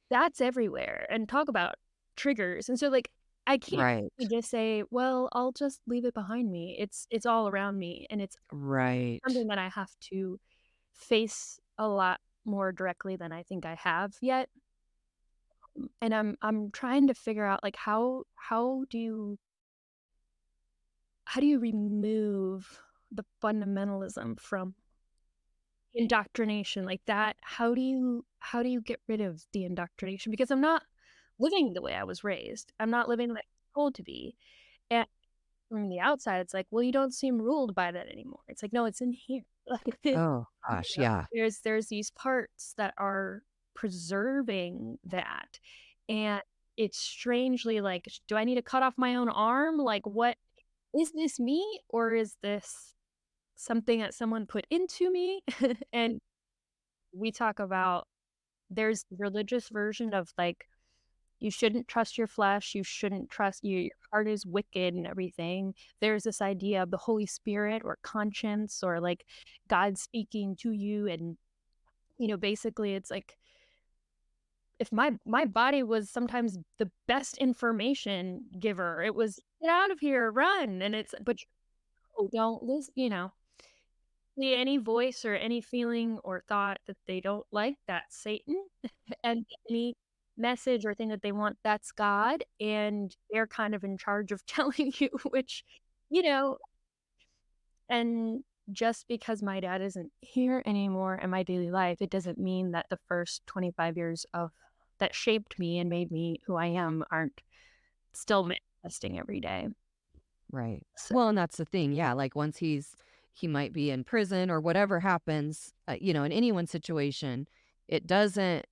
that's everywhere, and talk about triggers, and so, like, I can't Right. just say, "Well, I'll just leave it behind me." It's all around me, and it's Right. something that I have to face a lot more directly than I think I have yet, and I'm trying to figure out, like, how do you remove the fundamentalism from indoctrination like that? How do you get rid of the indoctrination? Because I'm not living the way I was raised. I'm not living like I'm told to be. And from the outside, it's like, well, you don't seem ruled by that anymore. It's like, no, it's in here. Like, Oh gosh, yeah. there's these parts that are preserving that. And it's strangely like, do I need to cut off my own arm? Like, what is this me? Or is this something that someone put into me? And we talk about there's the religious version of like you shouldn't trust your flesh, you shouldn't trust your heart is wicked and everything. There's this idea of the Holy Spirit or conscience or like God speaking to you and basically it's like if my body was sometimes the best information giver, it was get out of here, run, and it's but don't listen, any voice or any feeling or thought that they don't like, that's Satan. And any message or thing that they want, that's God. And they're kind of in charge of telling you which, you know, And just because my dad isn't here anymore in my daily life, it doesn't mean that the first 25 years of that shaped me and made me who I am aren't still manifesting every day. Right. So, Well, and that's the thing. Yeah, like once he might be in prison or whatever happens, in anyone's situation, it doesn't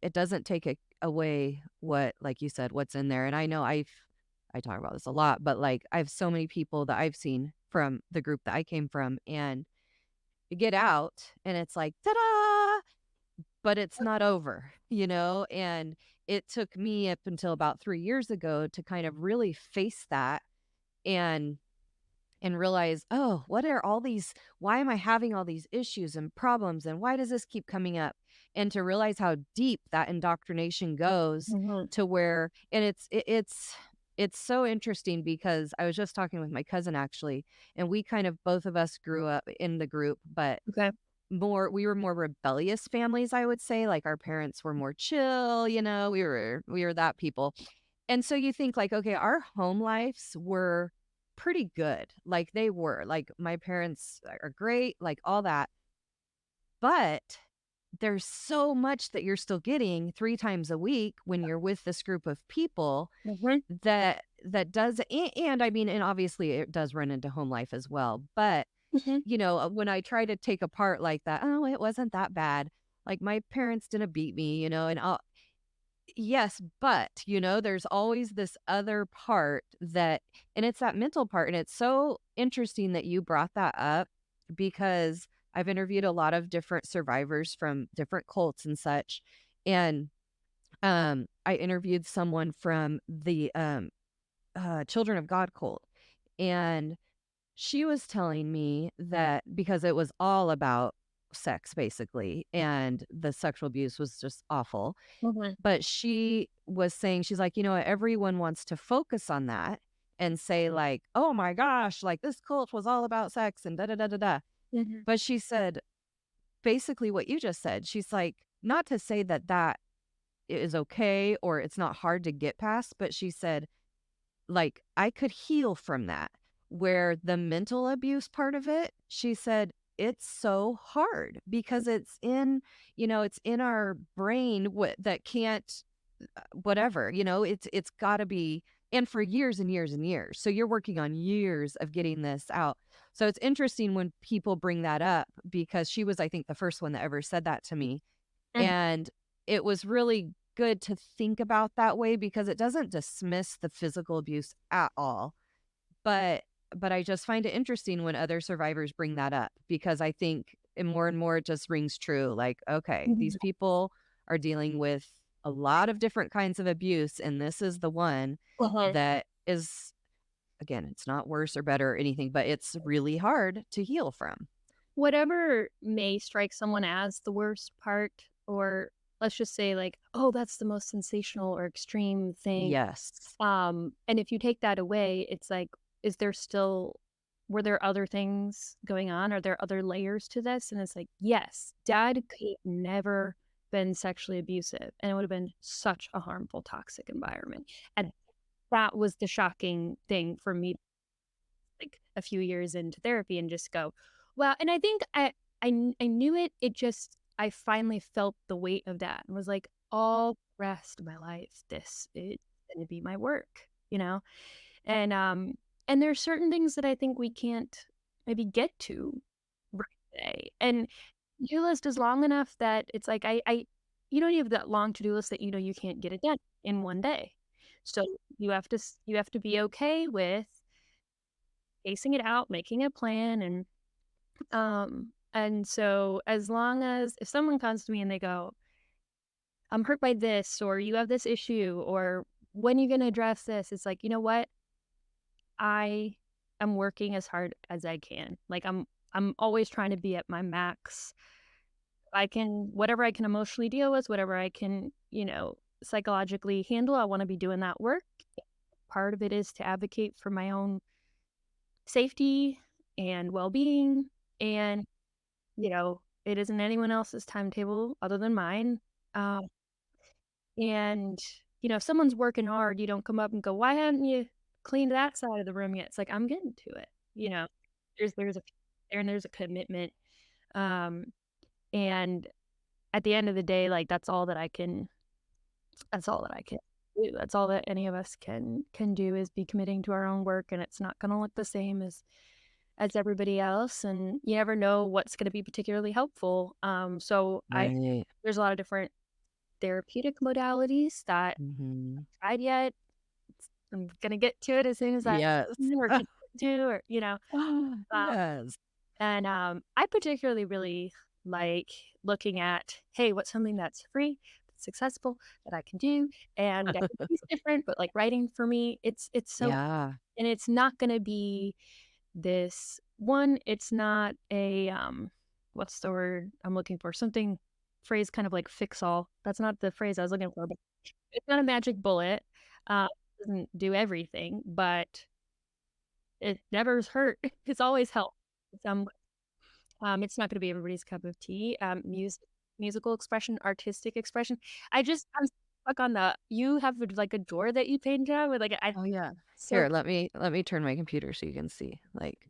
take away what, like you said, what's in there. And I know I talk about this a lot, but like I have so many people that I've seen from the group that I came from, and you get out and it's like ta-da, but it's not over, and it took me up until about 3 years ago to kind of really face that and realize, oh, what are all these? Why am I having all these issues and problems? And why does this keep coming up? And to realize how deep that indoctrination goes mhm, to where, and it's so interesting because I was just talking with my cousin actually, and we kind of both of us grew up in the group, but okay. we were more rebellious families, I would say. Like our parents were more chill, we were that people. And so you think like, okay, our home lives were pretty good. Like they were. Like my parents are great, like all that. But there's so much that you're still getting 3 times a week when you're with this group of people Mhm, that does and I mean, and obviously it does run into home life as well. But mhm, when I try to take apart like that, oh, it wasn't that bad. Like my parents didn't beat me, and yes, but, there's always this other part and it's that mental part. And it's so interesting that you brought that up because I've interviewed a lot of different survivors from different cults and such. And I interviewed someone from the Children of God cult. And she was telling me that because it was all about sex, basically, and the sexual abuse was just awful. mhm, But she was saying, she's like, everyone wants to focus on that and say, like, oh my gosh, like this cult was all about sex and da da da da da. mhm, But she said, basically what you just said, she's like, not to say that that is okay or it's not hard to get past, but she said, like, I could heal from that. Where the mental abuse part of it, she said, it's so hard because it's in our brain that can't whatever, it's got to be, and for years and years and years. So you're working on years of getting this out. So it's interesting when people bring that up because she was, I think, the first one that ever said that to me. mhm. And it was really good to think about that way because it doesn't dismiss the physical abuse at all. But I just find it interesting when other survivors bring that up because I think and more it just rings true. Like, okay, Mhm. these people are dealing with a lot of different kinds of abuse, and this is the one Uh-huh. that is, again, it's not worse or better or anything, but it's really hard to heal from. Whatever may strike someone as the worst part, or let's just say like, oh, that's the most sensational or extreme thing. Yes. And if you take that away, it's like, is there still were there other things going on? Are there other layers to this? And it's like, yes, dad could never been sexually abusive, and it would have been such a harmful, toxic environment. And that was the shocking thing for me, like a few years into therapy, and just go, well, and I think I knew it. It just I finally felt the weight of that and was like, all the rest of my life, this is going to be my work, you know. And there's certain things that I think we can't maybe get to right away. And to-do list is long enough that it's like I you don't have that long to-do list that you can't get it done in one day. So you have to be okay with pacing it out, making a plan, and so as long as if someone comes to me and they go, "I'm hurt by this," or "You have this issue," or "When are you gonna address this?" It's like, "You know what? I am working as hard as I can." Like, I'm always trying to be at my max. I can whatever I can emotionally deal with, whatever I can, psychologically handle, I wanna be doing that work. Part of it is to advocate for my own safety and well-being, and it isn't anyone else's timetable other than mine. Um, and, if someone's working hard, you don't come up and go, "Why haven't you cleaned that side of the room yet?" It's like, I'm getting to it, you know? There's a there and there's a commitment. Um, and at the end of the day, like that's all that I can do. That's all that any of us can do is be committing to our own work, and it's not gonna look the same as everybody else, and you never know what's gonna be particularly helpful. So I Right. there's a lot of different therapeutic modalities that Mhm. I tried yet. I'm gonna get to it as soon as I Yes. or can do or, uh, Yes. and, I particularly really like looking at, "Hey, what's something that's free, that's accessible, that I can do?" And everybody's different, but, like, writing for me, it's so Yeah. and it's not gonna be this one, it's not a, what's the word I'm looking for? Something phrase kind of like fix all. That's not the phrase I was looking for, but it's not a magic bullet. Uh, doesn't do everything, but it never's hurt. It's always helped. Some it's not gonna be everybody's cup of tea. Musical expression, artistic expression. I'm stuck on the you have, like, a door that you painted on with, like, I Oh, yeah. so Here, let me turn my computer so you can see, like,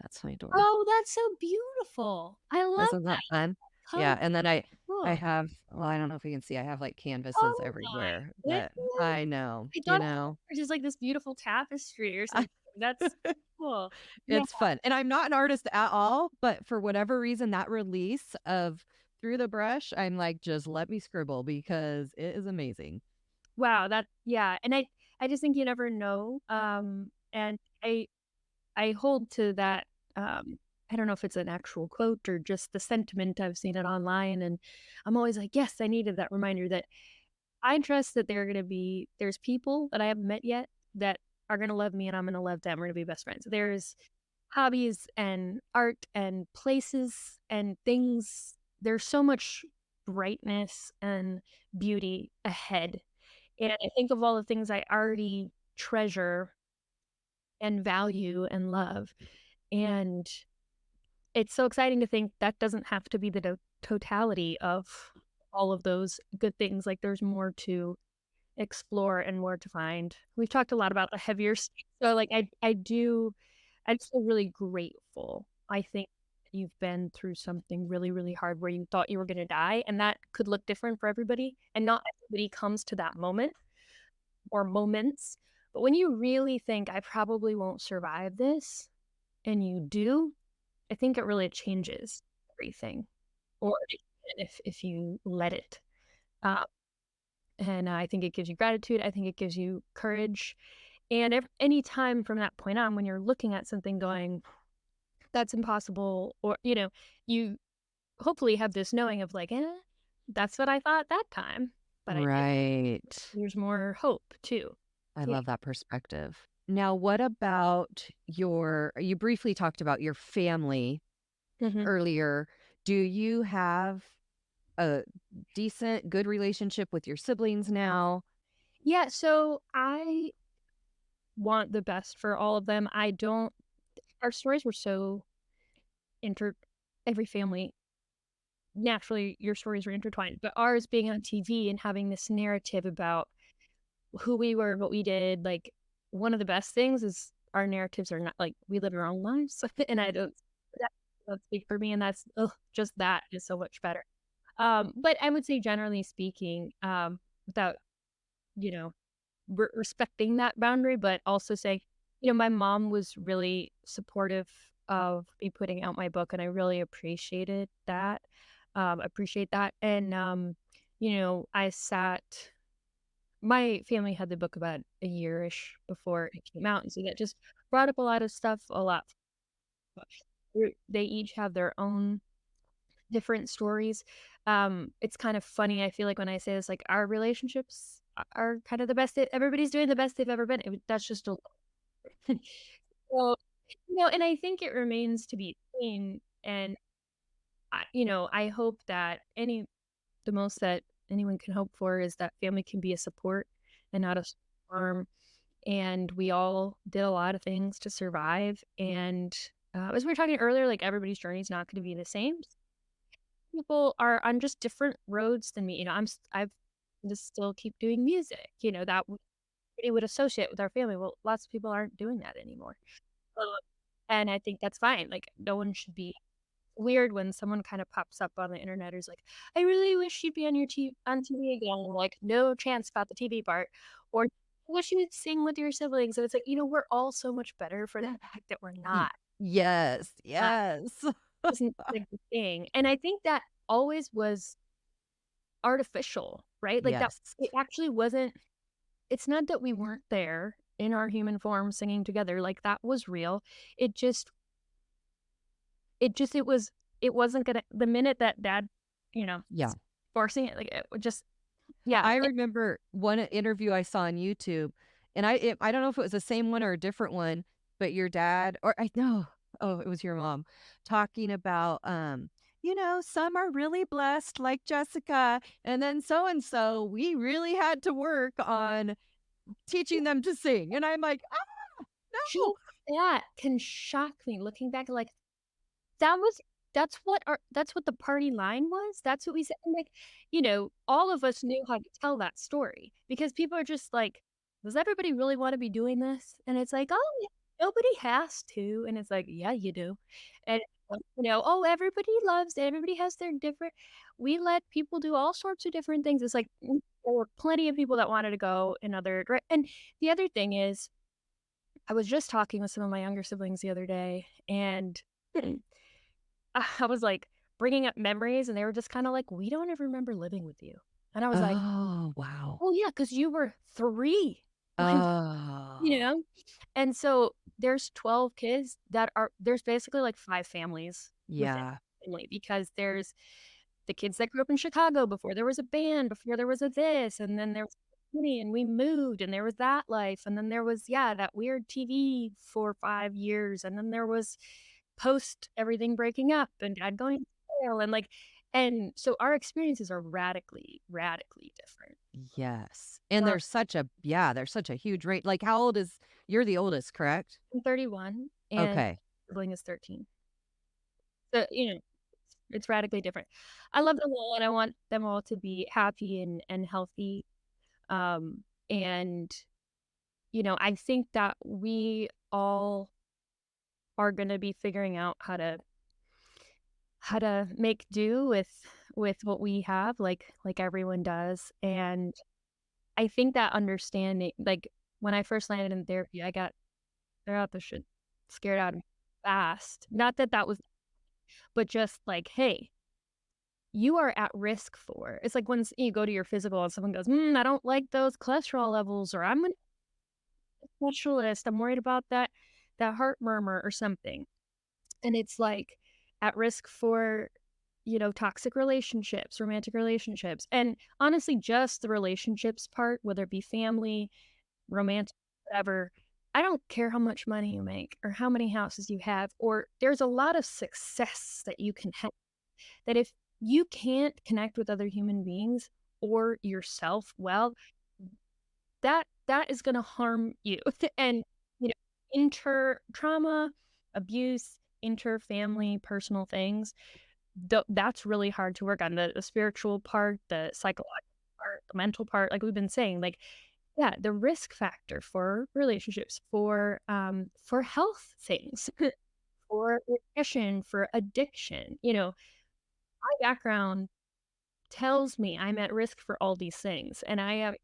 that's my door. oh, that's so beautiful. I love Isn't that that fun? color. Yeah, and then I Cool. have well, I don't know if you can see, I have, like, canvases Oh everywhere, my but goodness. I know, I you thought know? it was just like this beautiful tapestry or something. That's cool. Yeah. It's fun, and I'm not an artist at all, but for whatever reason, that release of Through the Brush, I'm like, "Just let me scribble," because it is amazing. Wow, yeah, and I just think you never know, and I hold to that, I don't know if it's an actual quote or just the sentiment, I've seen it online, and I'm always like, "Yes, I needed that reminder that I trust that there's people that I haven't met yet that are gonna love me and I'm gonna love them, we're gonna be best friends." There's hobbies and art and places and things. There's so much brightness and beauty ahead, and I think of all the things I already treasure and value and love, and it's so exciting to think that doesn't have to be the totality of all of those good things, like, there's more to explore and more to find. We've talked a lot about the heavier stuff, so, like, I just feel really grateful. I think you've been through something really, really hard where you thought you were gonna die, and that could look different for everybody, and not everybody comes to that moment or moments, but when you really think, "I probably won't survive this," and you do, I think it really changes everything, or if you let it. Uh, and I think it gives you gratitude, I think it gives you courage, and any time from that point on when you're looking at something going, "That's impossible," or, you hopefully have this knowing of like, that's what I thought that time, but I did." Right. There's more hope too. I Yeah. love that perspective. Now, what about you briefly talked about your family Mhm. earlier. Do you have a decent, good relationship with your siblings now? Yeah, so I want the best for all of them. I don't Our stories were so inter every family naturally, your stories were intertwined, but ours being on TV and having this narrative about who we were, what we did, like, one of the best things is our narratives are not like, we live our own lives, and I don't that doesn't speak for me, and that's just that is so much better. But I would say generally speaking, without, you know, respecting that boundary, but also saying, my mom was really supportive of me putting out my book, and I really appreciate that, and, I sat my family had the book about a year-ish before it came out, and so that just brought up a lot of stuff, a lot they each have their own different stories. It's kind of funny, I feel like when I say this, like, our relationships are kind of the best everybody's doing the best they've ever been. That's just a so, and I think it remains to be seen, and I hope that the most that anyone can hope for is that family can be a support and not a storm. And we all did a lot of things to survive. And as we were talking earlier, like everybody's journey is not going to be the same. People are on just different roads than me. I've just still keep doing music. That we would associate with our family. Well, lots of people aren't doing that anymore. And I think that's fine. Like, no one should be weird when someone kind of pops up on the internet who's like, "I really wish you'd be on your on TV again." I'm like, no chance about the TV part. Or "I wish you would sing with your siblings." And it's like, we're all so much better for the fact that we're Y not. yes, Not yes. isn't like the thing. And I think that always was artificial, right? Like that Yes. it actually wasn't it's not that we weren't there in our human form singing together. Like that was real. It just it wasn't gonna the minute that dad, you know, Yeah. forcing it, like, it would just yeah, I remember one interview I saw on YouTube, and I don't know if it was the same one or a different one, but your dad or I know, oh, it was your mom talking about, some are really blessed like Jessica, and then so and so, we really had to work on teaching them to sing, and I'm like, "Ah, just no." that can shock me looking back, like, that was that's what the party line was, that's what we said, and, like, all of us knew how to tell that story because people are just like, "Does everybody really wanna be doing this?" And it's like, "Oh, yeah, nobody has to," and it's like, "Yeah, you do." And, "Oh, everybody has their different." We let people do all sorts of different things, it's like, there were plenty of people that wanted to go in other and the other thing is, I was just talking with some of my younger siblings the other day, and I was, like, bringing up memories, and they were just kinda like, "We don't even remember living with you." And I was like, Oh, wow. "Oh, yeah, because you were 3." Like, you Oh, know? And so, there's 12 kids that are there's basically, like, 5 families within yeah. the family because there's the kids that grew up in Chicago before there was a band, before there was a this, and then there was money, and we moved, and there was that life, and then there was, yeah, that weird TV for 5 years, and then there was post everything breaking up and dad going to jail, and, like and so our experiences are radically, radically different. Yes, and Um, there's such a huge rate like, how old is you're the oldest, correct? I'm 31 and Okay. sibling is 13. So, it's radically different. I love them all, and I want them all to be happy and healthy. And, I think that we all are gonna be figuring out how to make do with what we have, like everyone does. And I think that understanding like, when I first landed in therapy, I got the shit scared out of me fast. Not that that was but just like, "Hey, you are at risk for" it's like when you go to your physical and someone goes, I don't like those cholesterol levels," or "I'm gonna specialist. I'm worried about that heart murmur," or something. And it's like at risk for, toxic relationships, romantic relationships. And honestly, just the relationships part, whether it be family, romantic, whatever. I don't care how much money you make or how many houses you have, or there's a lot of success that you can have that if you can't connect with other human beings or yourself well, that is gonna harm you. And, inter trauma, abuse, inter-family, personal things, that's really hard to work on. The spiritual part, the psychological part, the mental part, like we've been saying, like, yeah, the risk factor for relationships, for health things, for depression, for addiction, my background tells me I'm at risk for all these things, and I am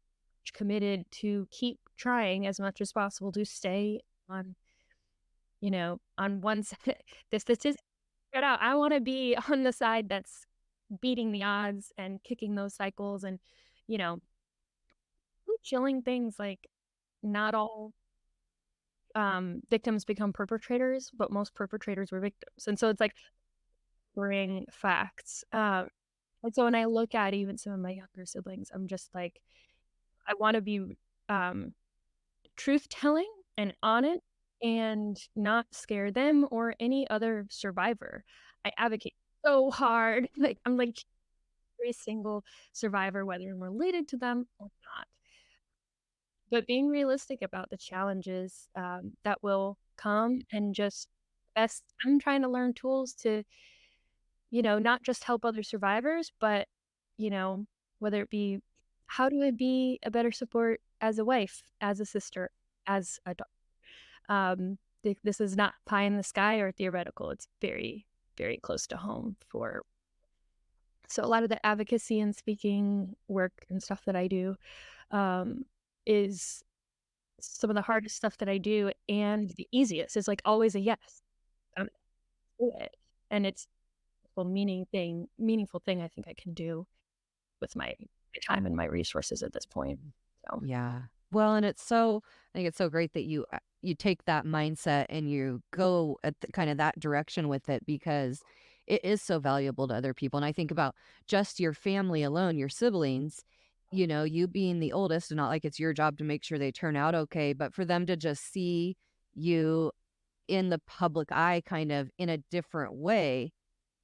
committed to keep trying as much as possible to stay on, on one side. This is get out. I wanna be on the side that's beating the odds and kicking those cycles and, you know, chilling things like not all, victims become perpetrators, but most perpetrators were victims, and so it's like bring facts, and so when I look at even some of my younger siblings, I'm just like, I wanna be, um, truth-telling and honest and not scare them or any other survivor. I advocate so hard, like, I'm like every single survivor, whether I'm related to them or not. But being realistic about the challenges, that will come and just best I'm trying to learn tools to, not just help other survivors, but, whether it be how do I be a better support as a wife, as a sister, as a daughter? this is not pie in the sky or theoretical. It's very, very close to home for so a lot of the advocacy and speaking work and stuff that I do um, is some of the hardest stuff that I do and the easiest. It's like always a yes. I'm do it. And it's a meaningful thing I think I can do with my time and my resources at this point. So Yeah. Well, and I think it's so great that you take that mindset and you go at kind of that direction with it because it is so valuable to other people. And I think about just your family alone, your siblings, you being the oldest, and not like it's your job to make sure they turn out okay, but for them to just see you in the public eye kind of in a different way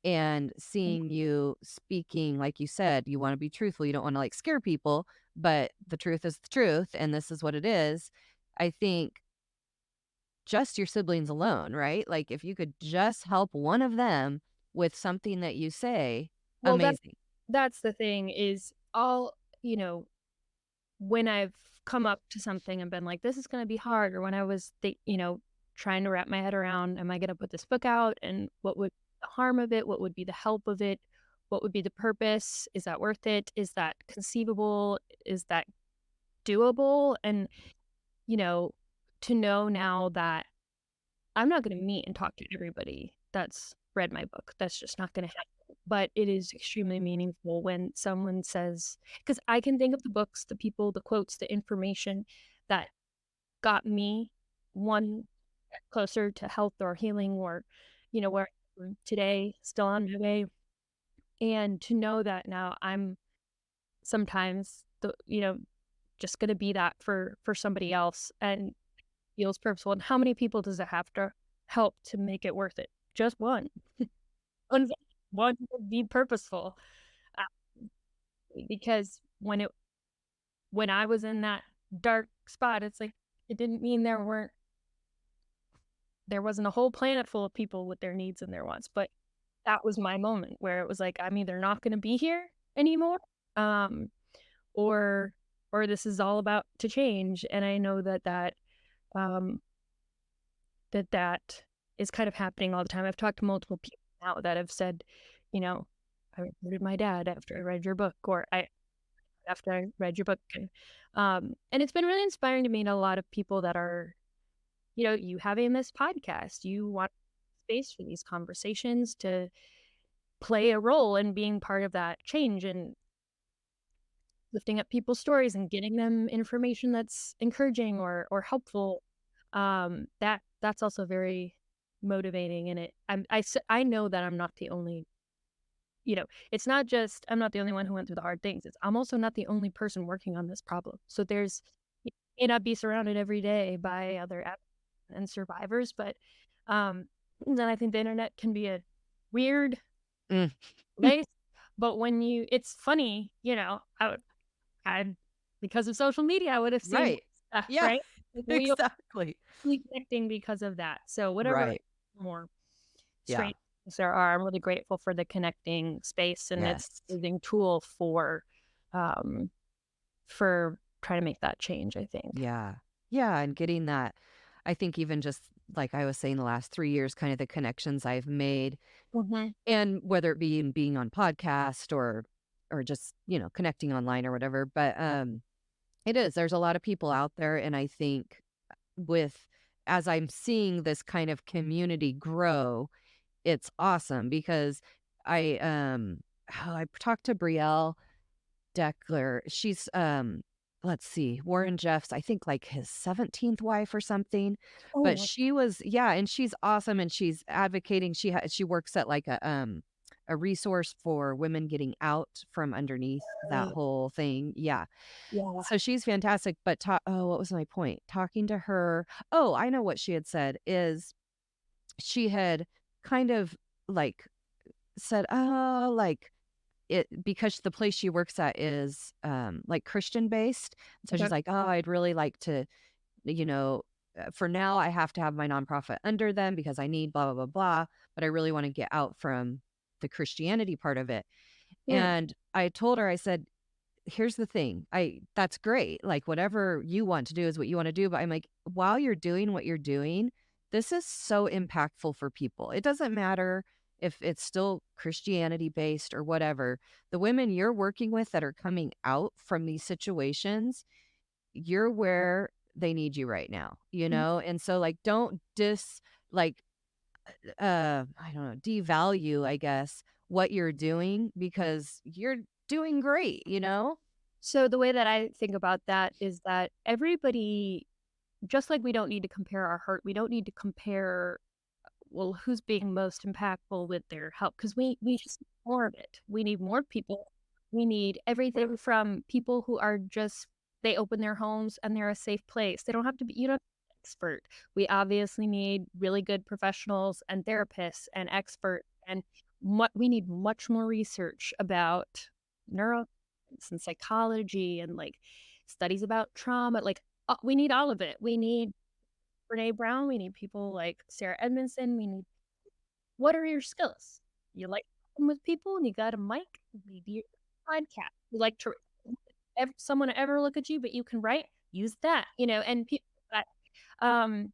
and seeing you speaking, like you said, you want to be truthful. You don't want to like scare people, but the truth is the truth, and this is what it is. I think just your siblings alone, right? Like if you could just help one of them with something that you say, well amazing. that's the thing is all, when I've come up to something and been like, this is gonna be hard, or when I was trying to wrap my head around, am I gonna put this book out and what would the harm of it? What would be the help of it? What would be the purpose? Is that worth it? Is that conceivable? Is that doable? And, you know, to know now that I'm not gonna meet and talk to everybody that's read my book. That's just not gonna happen. But it is extremely meaningful when someone says, because I can think of the books, the people, the quotes, the information that got me one step closer to health or healing or, where I am today, still on my way. And to know that now I'm sometimes just gonna be that for somebody else and feels purposeful. And how many people does it have to help to make it worth it? Just one. One one would be purposeful. Uh, because when I was in that dark spot, it's like it didn't mean there wasn't a whole planet full of people with their needs and their wants, but that was my moment where it was like, I'm either not gonna be here anymore, um, or this is all about to change. And I know um, that is kind of happening all the time. I've talked to multiple people now that have said, you know, I reported my dad after I read your book, or I after I read your book, and it's been really inspiring to meet a lot of people that are, you having this podcast, you want space for these conversations to play a role in being part of that change and lifting up people's stories and getting them information that's encouraging or helpful. That's also very motivating, and I know that I'm not the only. It's not just I'm not the only one who went through the hard things. It's I'm also not the only person working on this problem. So you may not be surrounded every day by other and survivors, but then I think the internet can be a weird Mm. place. But it's funny, I because of social media, I would have seen Right. stuff, Yeah, right? Like, we are exactly. really connecting because of that. So whatever Right. more Yeah. strange things there are, I'm really grateful for the connecting space, and it's Yes. an amazing tool um, for trying to make that change, I think. Yeah. Yeah, and getting that I think even just like I was saying the last 3 years, kind of the connections I've made, Mhm. and whether it be in being on podcast or just, connecting online or whatever, but, there's a lot of people out there, and I think with as I'm seeing this kind of community grow, it's awesome because I talked to Brielle Deckler. She's, let's see, Warren Jeff's, I think, like, his 17th wife or something, but Oh, she was yeah, and she's awesome, and she's advocating. She works at, like, a resource for women getting out from underneath that right. whole thing, yeah. Yeah. So she's fantastic, but what was my point? Talking to her I know what she had said is she had kind of, like, said, "Oh," like, it because the place she works at is, like, Christian based. So she's Okay. like, "Oh, I'd really like to, you know, for now, I have to have my nonprofit under them because I need blah, blah, blah, blah, but I really wanna get out from the Christianity part of it." Hmm. And I told her, I said, "Here's the thing, that's great, like, whatever you want to do is what you wanna do," but I'm like, "While you're doing what you're doing, this is so impactful for people. It doesn't matter if it's still Christianity based or whatever. The women you're working with that are coming out from these situations, you're where they need you right now, you Mhm. know? And so like don't like I don't know, devalue, I guess, what you're doing because you're doing great, you know? So the way that I think about that is that everybody, just like we don't need to compare our hurt, we don't need to compare, well, who's being most impactful with their help, because we just need more of it. We need more people. We need everything from people who are just, they open their homes and they're a safe place. They don't have to be, you don't have to be an expert. We obviously need really good professionals and therapists and experts, and we need much more research about neuroscience and psychology and like studies about trauma. Like we need all of it. We need Brene Brown, we need people like Sarah Edmondson, we need, what are your skills? You like talking with people and you got a mic, maybe your podcast. You like to, someone ever look at you, but you can write, use that, and people that, um,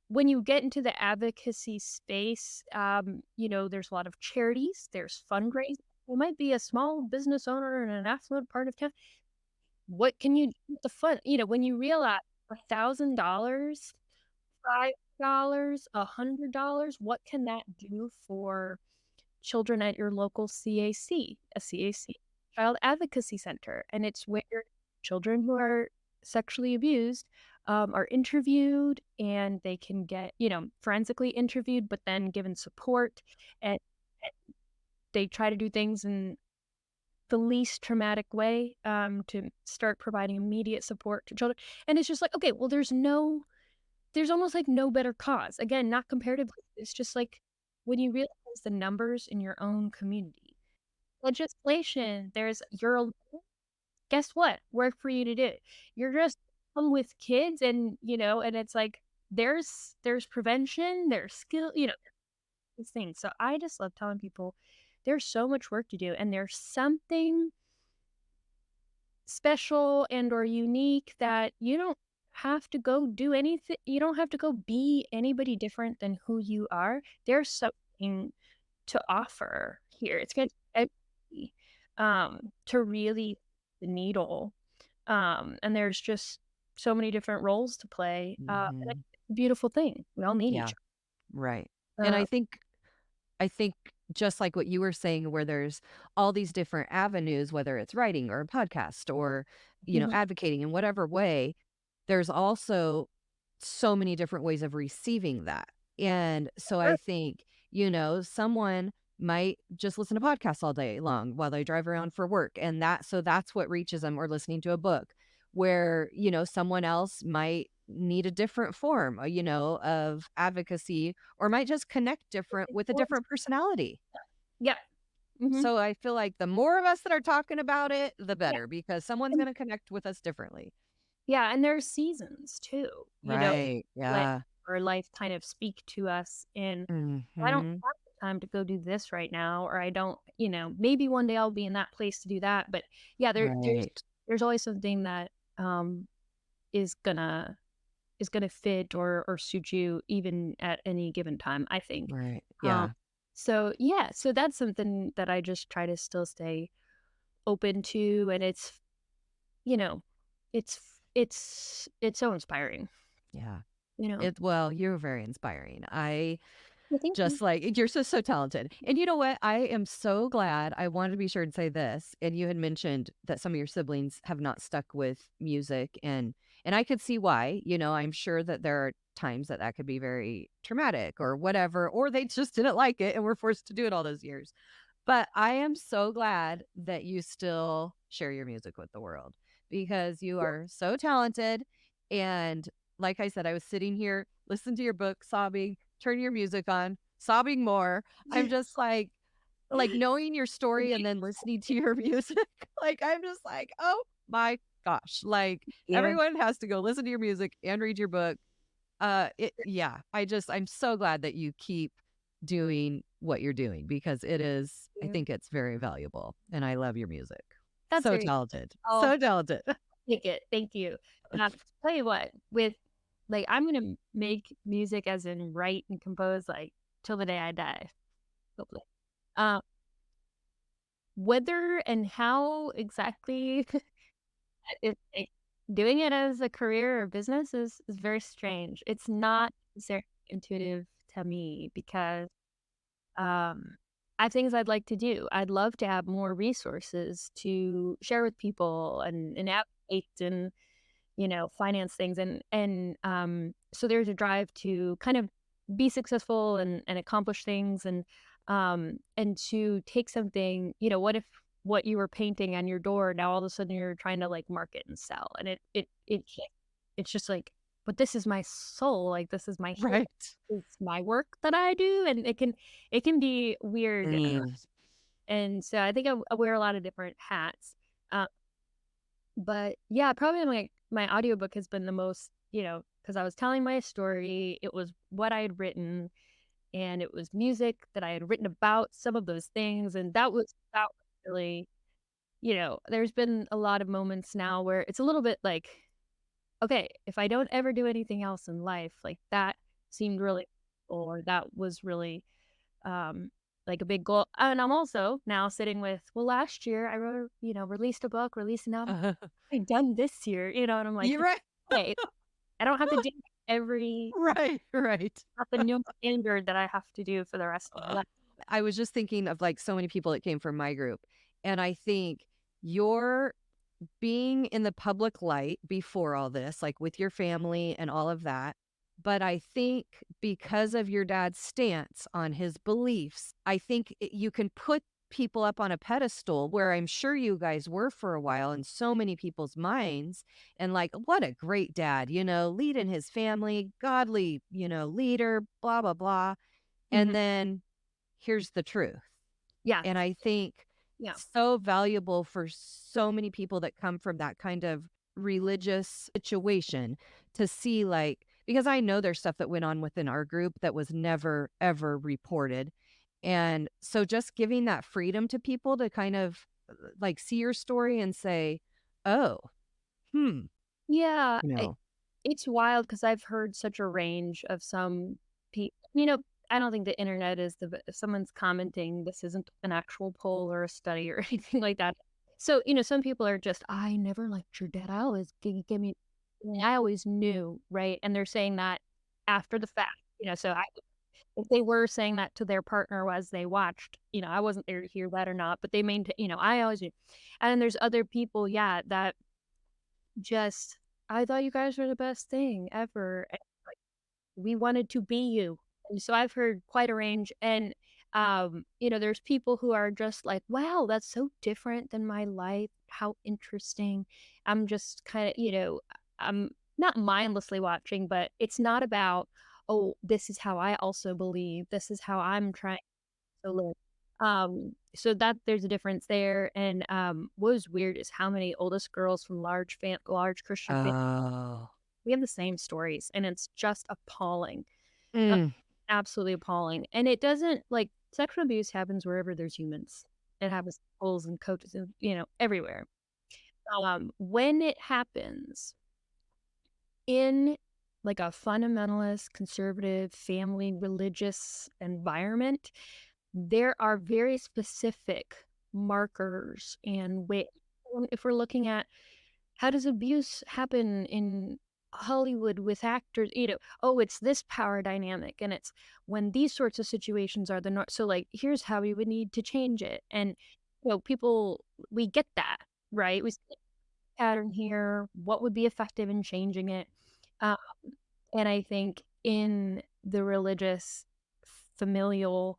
when you get into the advocacy space, there's a lot of charities, there's fundraising. You might be a small business owner in an affluent part of town. What can you do with the fund? When you realize $1,000, $5, $100, what can that do for children at your local CAC, a CAC, Child Advocacy Center? And it's where children who are sexually abused are interviewed, and they can get, forensically interviewed, but then given support. And they try to do things in the least traumatic way, to start providing immediate support to children. And it's just like, okay, well, there's almost like no better cause. Again, not comparatively. It's just like when you realize the numbers in your own community. Legislation, guess what? Work for you to do. You're just come with kids, and it's like there's prevention, there's skill, these things. So I just love telling people there's so much work to do, and there's something special and or unique that you don't have to go do anything. You don't have to go be anybody different than who you are. There's something to offer here. It's going to to really the needle. And there's just so many different roles to play. And Mhm. it's a beautiful thing. We all need Yeah, each right. And other. I think just like what you were saying, where there's all these different avenues, whether it's writing or a podcast or, Mhm. advocating in whatever way, there's also so many different ways of receiving that. And so I Sure. think, someone might just listen to podcasts all day long while they drive around for work. And that's what reaches them, or listening to a book where, someone else might need a different form, of advocacy, or might just connect different with a different personality. Yeah. Hmm. So I feel like the more of us that are talking about it, the Yeah. better, because someone's And going to connect with us differently. yeah, and there's seasons too, Right. let Yeah. our life kind of speak to us in, I don't Mhm. have the time to go do this right now, or I don't, maybe one day I'll be in that place to do that. But yeah, Right. there's always something that is gonna fit or suit you even at any given time, I think. Right. Um, Yeah. so yeah, so that's something that I just try to still stay open to, and you know, it's so inspiring, Yeah. you know. Well, you're very inspiring. I Well, thank you. just like you're so talented. And you know what? I am so glad. I wanted to be sure to say this. And you had mentioned that some of your siblings have not stuck with music, and I could see why. I'm sure that there are times that that could be very traumatic or whatever, or they just didn't like it and were forced to do it all those years. But I am so glad that you still share your music with the world, because you are so talented. And like I said, I was sitting here, listening to your book, sobbing, turning your music on, sobbing more. I'm just like knowing your story and then listening to your music. Like I'm just like, oh my gosh. Like Yeah. everyone has to go listen to your music and read your book. Yeah, I'm so glad that you keep doing what you're doing, because I Yeah. think it's very valuable, and I love your music. That's So very, talented. oh, So talented. take it. Thank you. Tell you what, with like I'm gonna make music as in write and compose like till the day I die, hopefully. Um, whether and how exactly it doing it as a career or business is very strange. It's not necessarily intuitive to me because I have things I'd like to do. I'd love to have more resources to share with people and advocate and, finance things so there's a drive to kind of be successful and accomplish things and to take something, what if what you were painting on your door now all of a sudden you're trying to like market and sell and it's just like, but this is my soul, like this is my Right. it's my work that I do, and it can be weird, Mm. and so I think I wear a lot of different hats, uh, but yeah, probably my audiobook has been the most, because I was telling my story, it was what I had written, and it was music that I had written about some of those things, and that was really, there's been a lot of moments now where it's a little bit like, okay, if I don't ever do anything else in life, like that seemed really or that was really um like a big goal. And I'm also now sitting with, well, last year I wrote, released a book, released an album. I've done this year, and I'm like, You're right. hey, I don't have to do every Right, right. not the new standard that I have to do for the rest of my life. I was just thinking of like so many people that came from my group. And I think your being in the public light before all this, like with your family and all of that. But I think because of your dad's stance on his beliefs, I think you can put people up on a pedestal where I'm sure you guys were for a while in so many people's minds. And like, what a great dad, leading his family, godly, leader, blah, blah, blah. Mhm. And then here's the truth. Yes. And I think Yeah. so valuable for so many people that come from that kind of religious situation to see, like, because I know there's stuff that went on within our group that was never ever reported. And so just giving that freedom to people to kind of like see your story and say, "Oh, hmm, Yeah. you know, It's wild because I've heard such a range of some people. I don't think the internet is if someone's commenting, this isn't an actual poll or a study or anything like that. So, some people are just, I never liked your dad. I always give me, I always knew, right? And they're saying that after the fact, so if they were saying that to their partner as they watched, I wasn't there to hear that or not, but they maintain, I always knew. And then there's other people, yeah, that just, I thought you guys were the best thing ever. And, like, we wanted to be you. And so I've heard quite a range. And, there's people who are just like, wow, that's so different than my life. How interesting. I'm just kind of, I'm not mindlessly watching, but it's not about, oh, this is how I also believe. This is how I'm trying to live. So that there's a difference there. And what was weird is how many oldest girls from large Christian families, oh, we have the same stories, and it's just appalling, uh, mm, absolutely appalling. And it doesn't like sexual abuse happens wherever there's humans. It happens in schools and coaches and everywhere. When it happens in like a fundamentalist, conservative, family, religious environment, there are very specific markers and way if we're looking at how does abuse happen in Hollywood with actors, oh, it's this power dynamic and it's when these sorts of situations are the norm. So like here's how we would need to change it. And people we get that, right? We see a pattern here, what would be effective in changing it. Um, and I think in the religious, familial,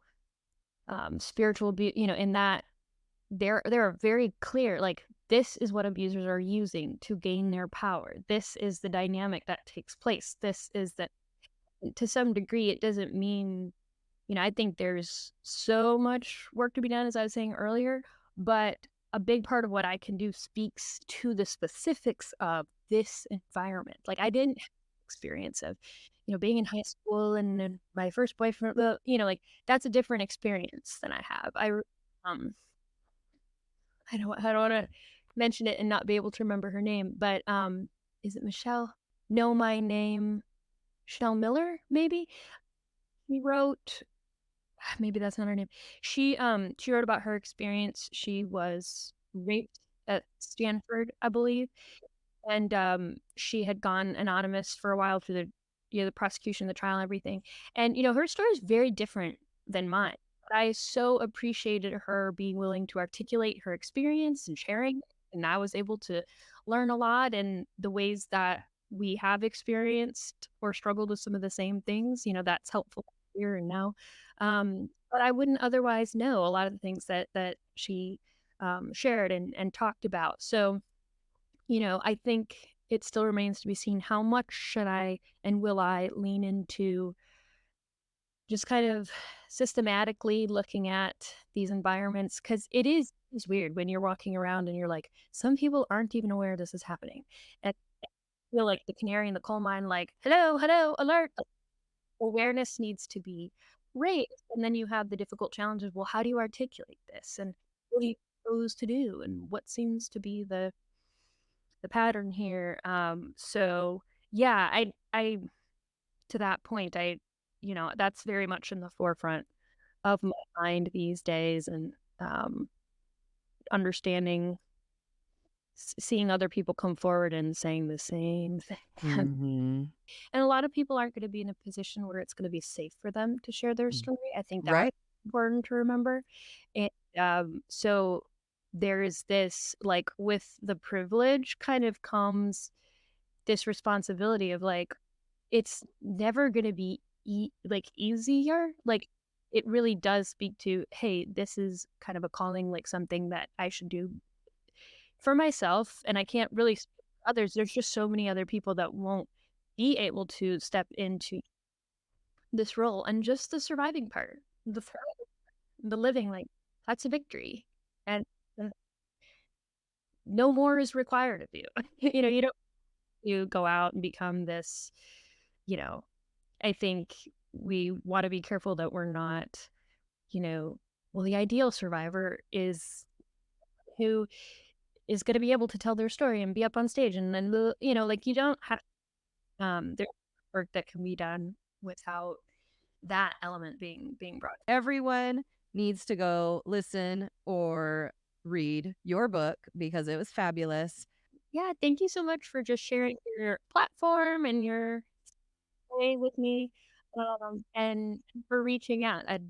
spiritual abuse, in that they're very clear, like this is what abusers are using to gain their power. This is the dynamic that takes place. This is that to some degree, it doesn't mean, I think there's so much work to be done, as I was saying earlier, but a big part of what I can do speaks to the specifics of this environment. Like I didn't have experience of, being in high school and then my first boyfriend, well, like that's a different experience than I have. Um, I don't wanna mention it and not be able to remember her name, but, is it Michelle? Know My Name. Chanel Miller, maybe. He wrote, maybe that's not her name. She wrote about her experience. She was raped at Stanford, I believe, and she had gone anonymous for a while through the prosecution, the trial, and everything. And her story is very different than mine. I so appreciated her being willing to articulate her experience and sharing, and I was able to learn a lot in the ways that we have experienced or struggled with some of the same things. That's helpful here and now. But I wouldn't otherwise know a lot of the things that she shared and talked about. So I think it still remains to be seen how much should I and will I lean into just kind of systematically looking at these environments, because it's weird when you're walking around and you're like, some people aren't even aware this is happening. And I feel like the canary in the coal mine, like, hello, hello, alert. Awareness needs to be raised. And then you have the difficult challenges. Well, how do you articulate this? And what do you propose to do? And what seems to be the pattern here. So yeah, I to that point, that's very much in the forefront of my mind these days, and understanding, seeing other people come forward and saying the same thing. Mm-hmm. And a lot of people aren't going to be in a position where it's going to be safe for them to share their story. I think that's Right. important to remember. And so there is this, like, with the privilege kind of comes this responsibility of, like, it's never going to be easier. Like, it really does speak to, hey, this is kind of a calling, like something that I should do for myself. And I can't really speak for others. There's just so many other people that won't be able to step into this role. And just the surviving part, the thriving, the living, like, that's a victory. And no more is required of you. You don't, you go out and become this, I think we want to be careful that we're not, well, the ideal survivor is who is going to be able to tell their story and be up on stage. And then, like, you don't have, there's work that can be done without that element being brought. Everyone needs to go listen or read your book because it was fabulous. Yeah, thank you so much for just sharing your platform and your way with me, and for reaching out. I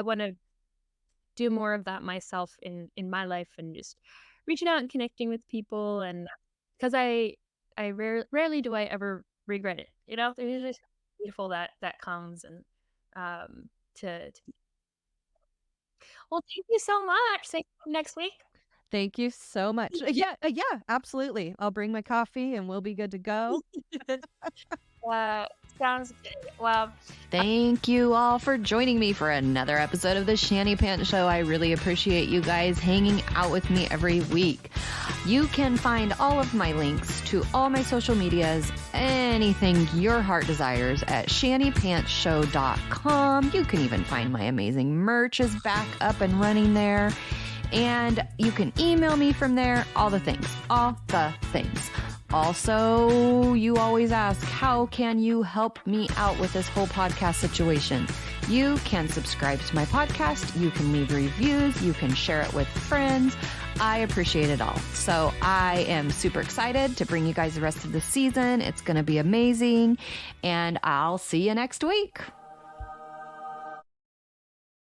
want to do more of that myself in my life, and just reaching out and connecting with people. And because I rarely do I ever regret it. There's just beautiful that comes. And to well, thank you so much. See you next week. Thank you so much. Yeah, absolutely. I'll bring my coffee and we'll be good to go. Sounds good. Well, thank you all for joining me for another episode of the Shanny Pants Show. I really appreciate you guys hanging out with me every week. You can find all of my links to all my social medias, anything your heart desires, at shannypantsshow.com. You can even find my amazing merch is back up and running there. And you can email me from there, all the things. Also, you always ask, how can you help me out with this whole podcast situation? You can subscribe to my podcast. You can leave reviews. You can share it with friends. I appreciate it all. So I am super excited to bring you guys the rest of the season. It's going to be amazing. And I'll see you next week.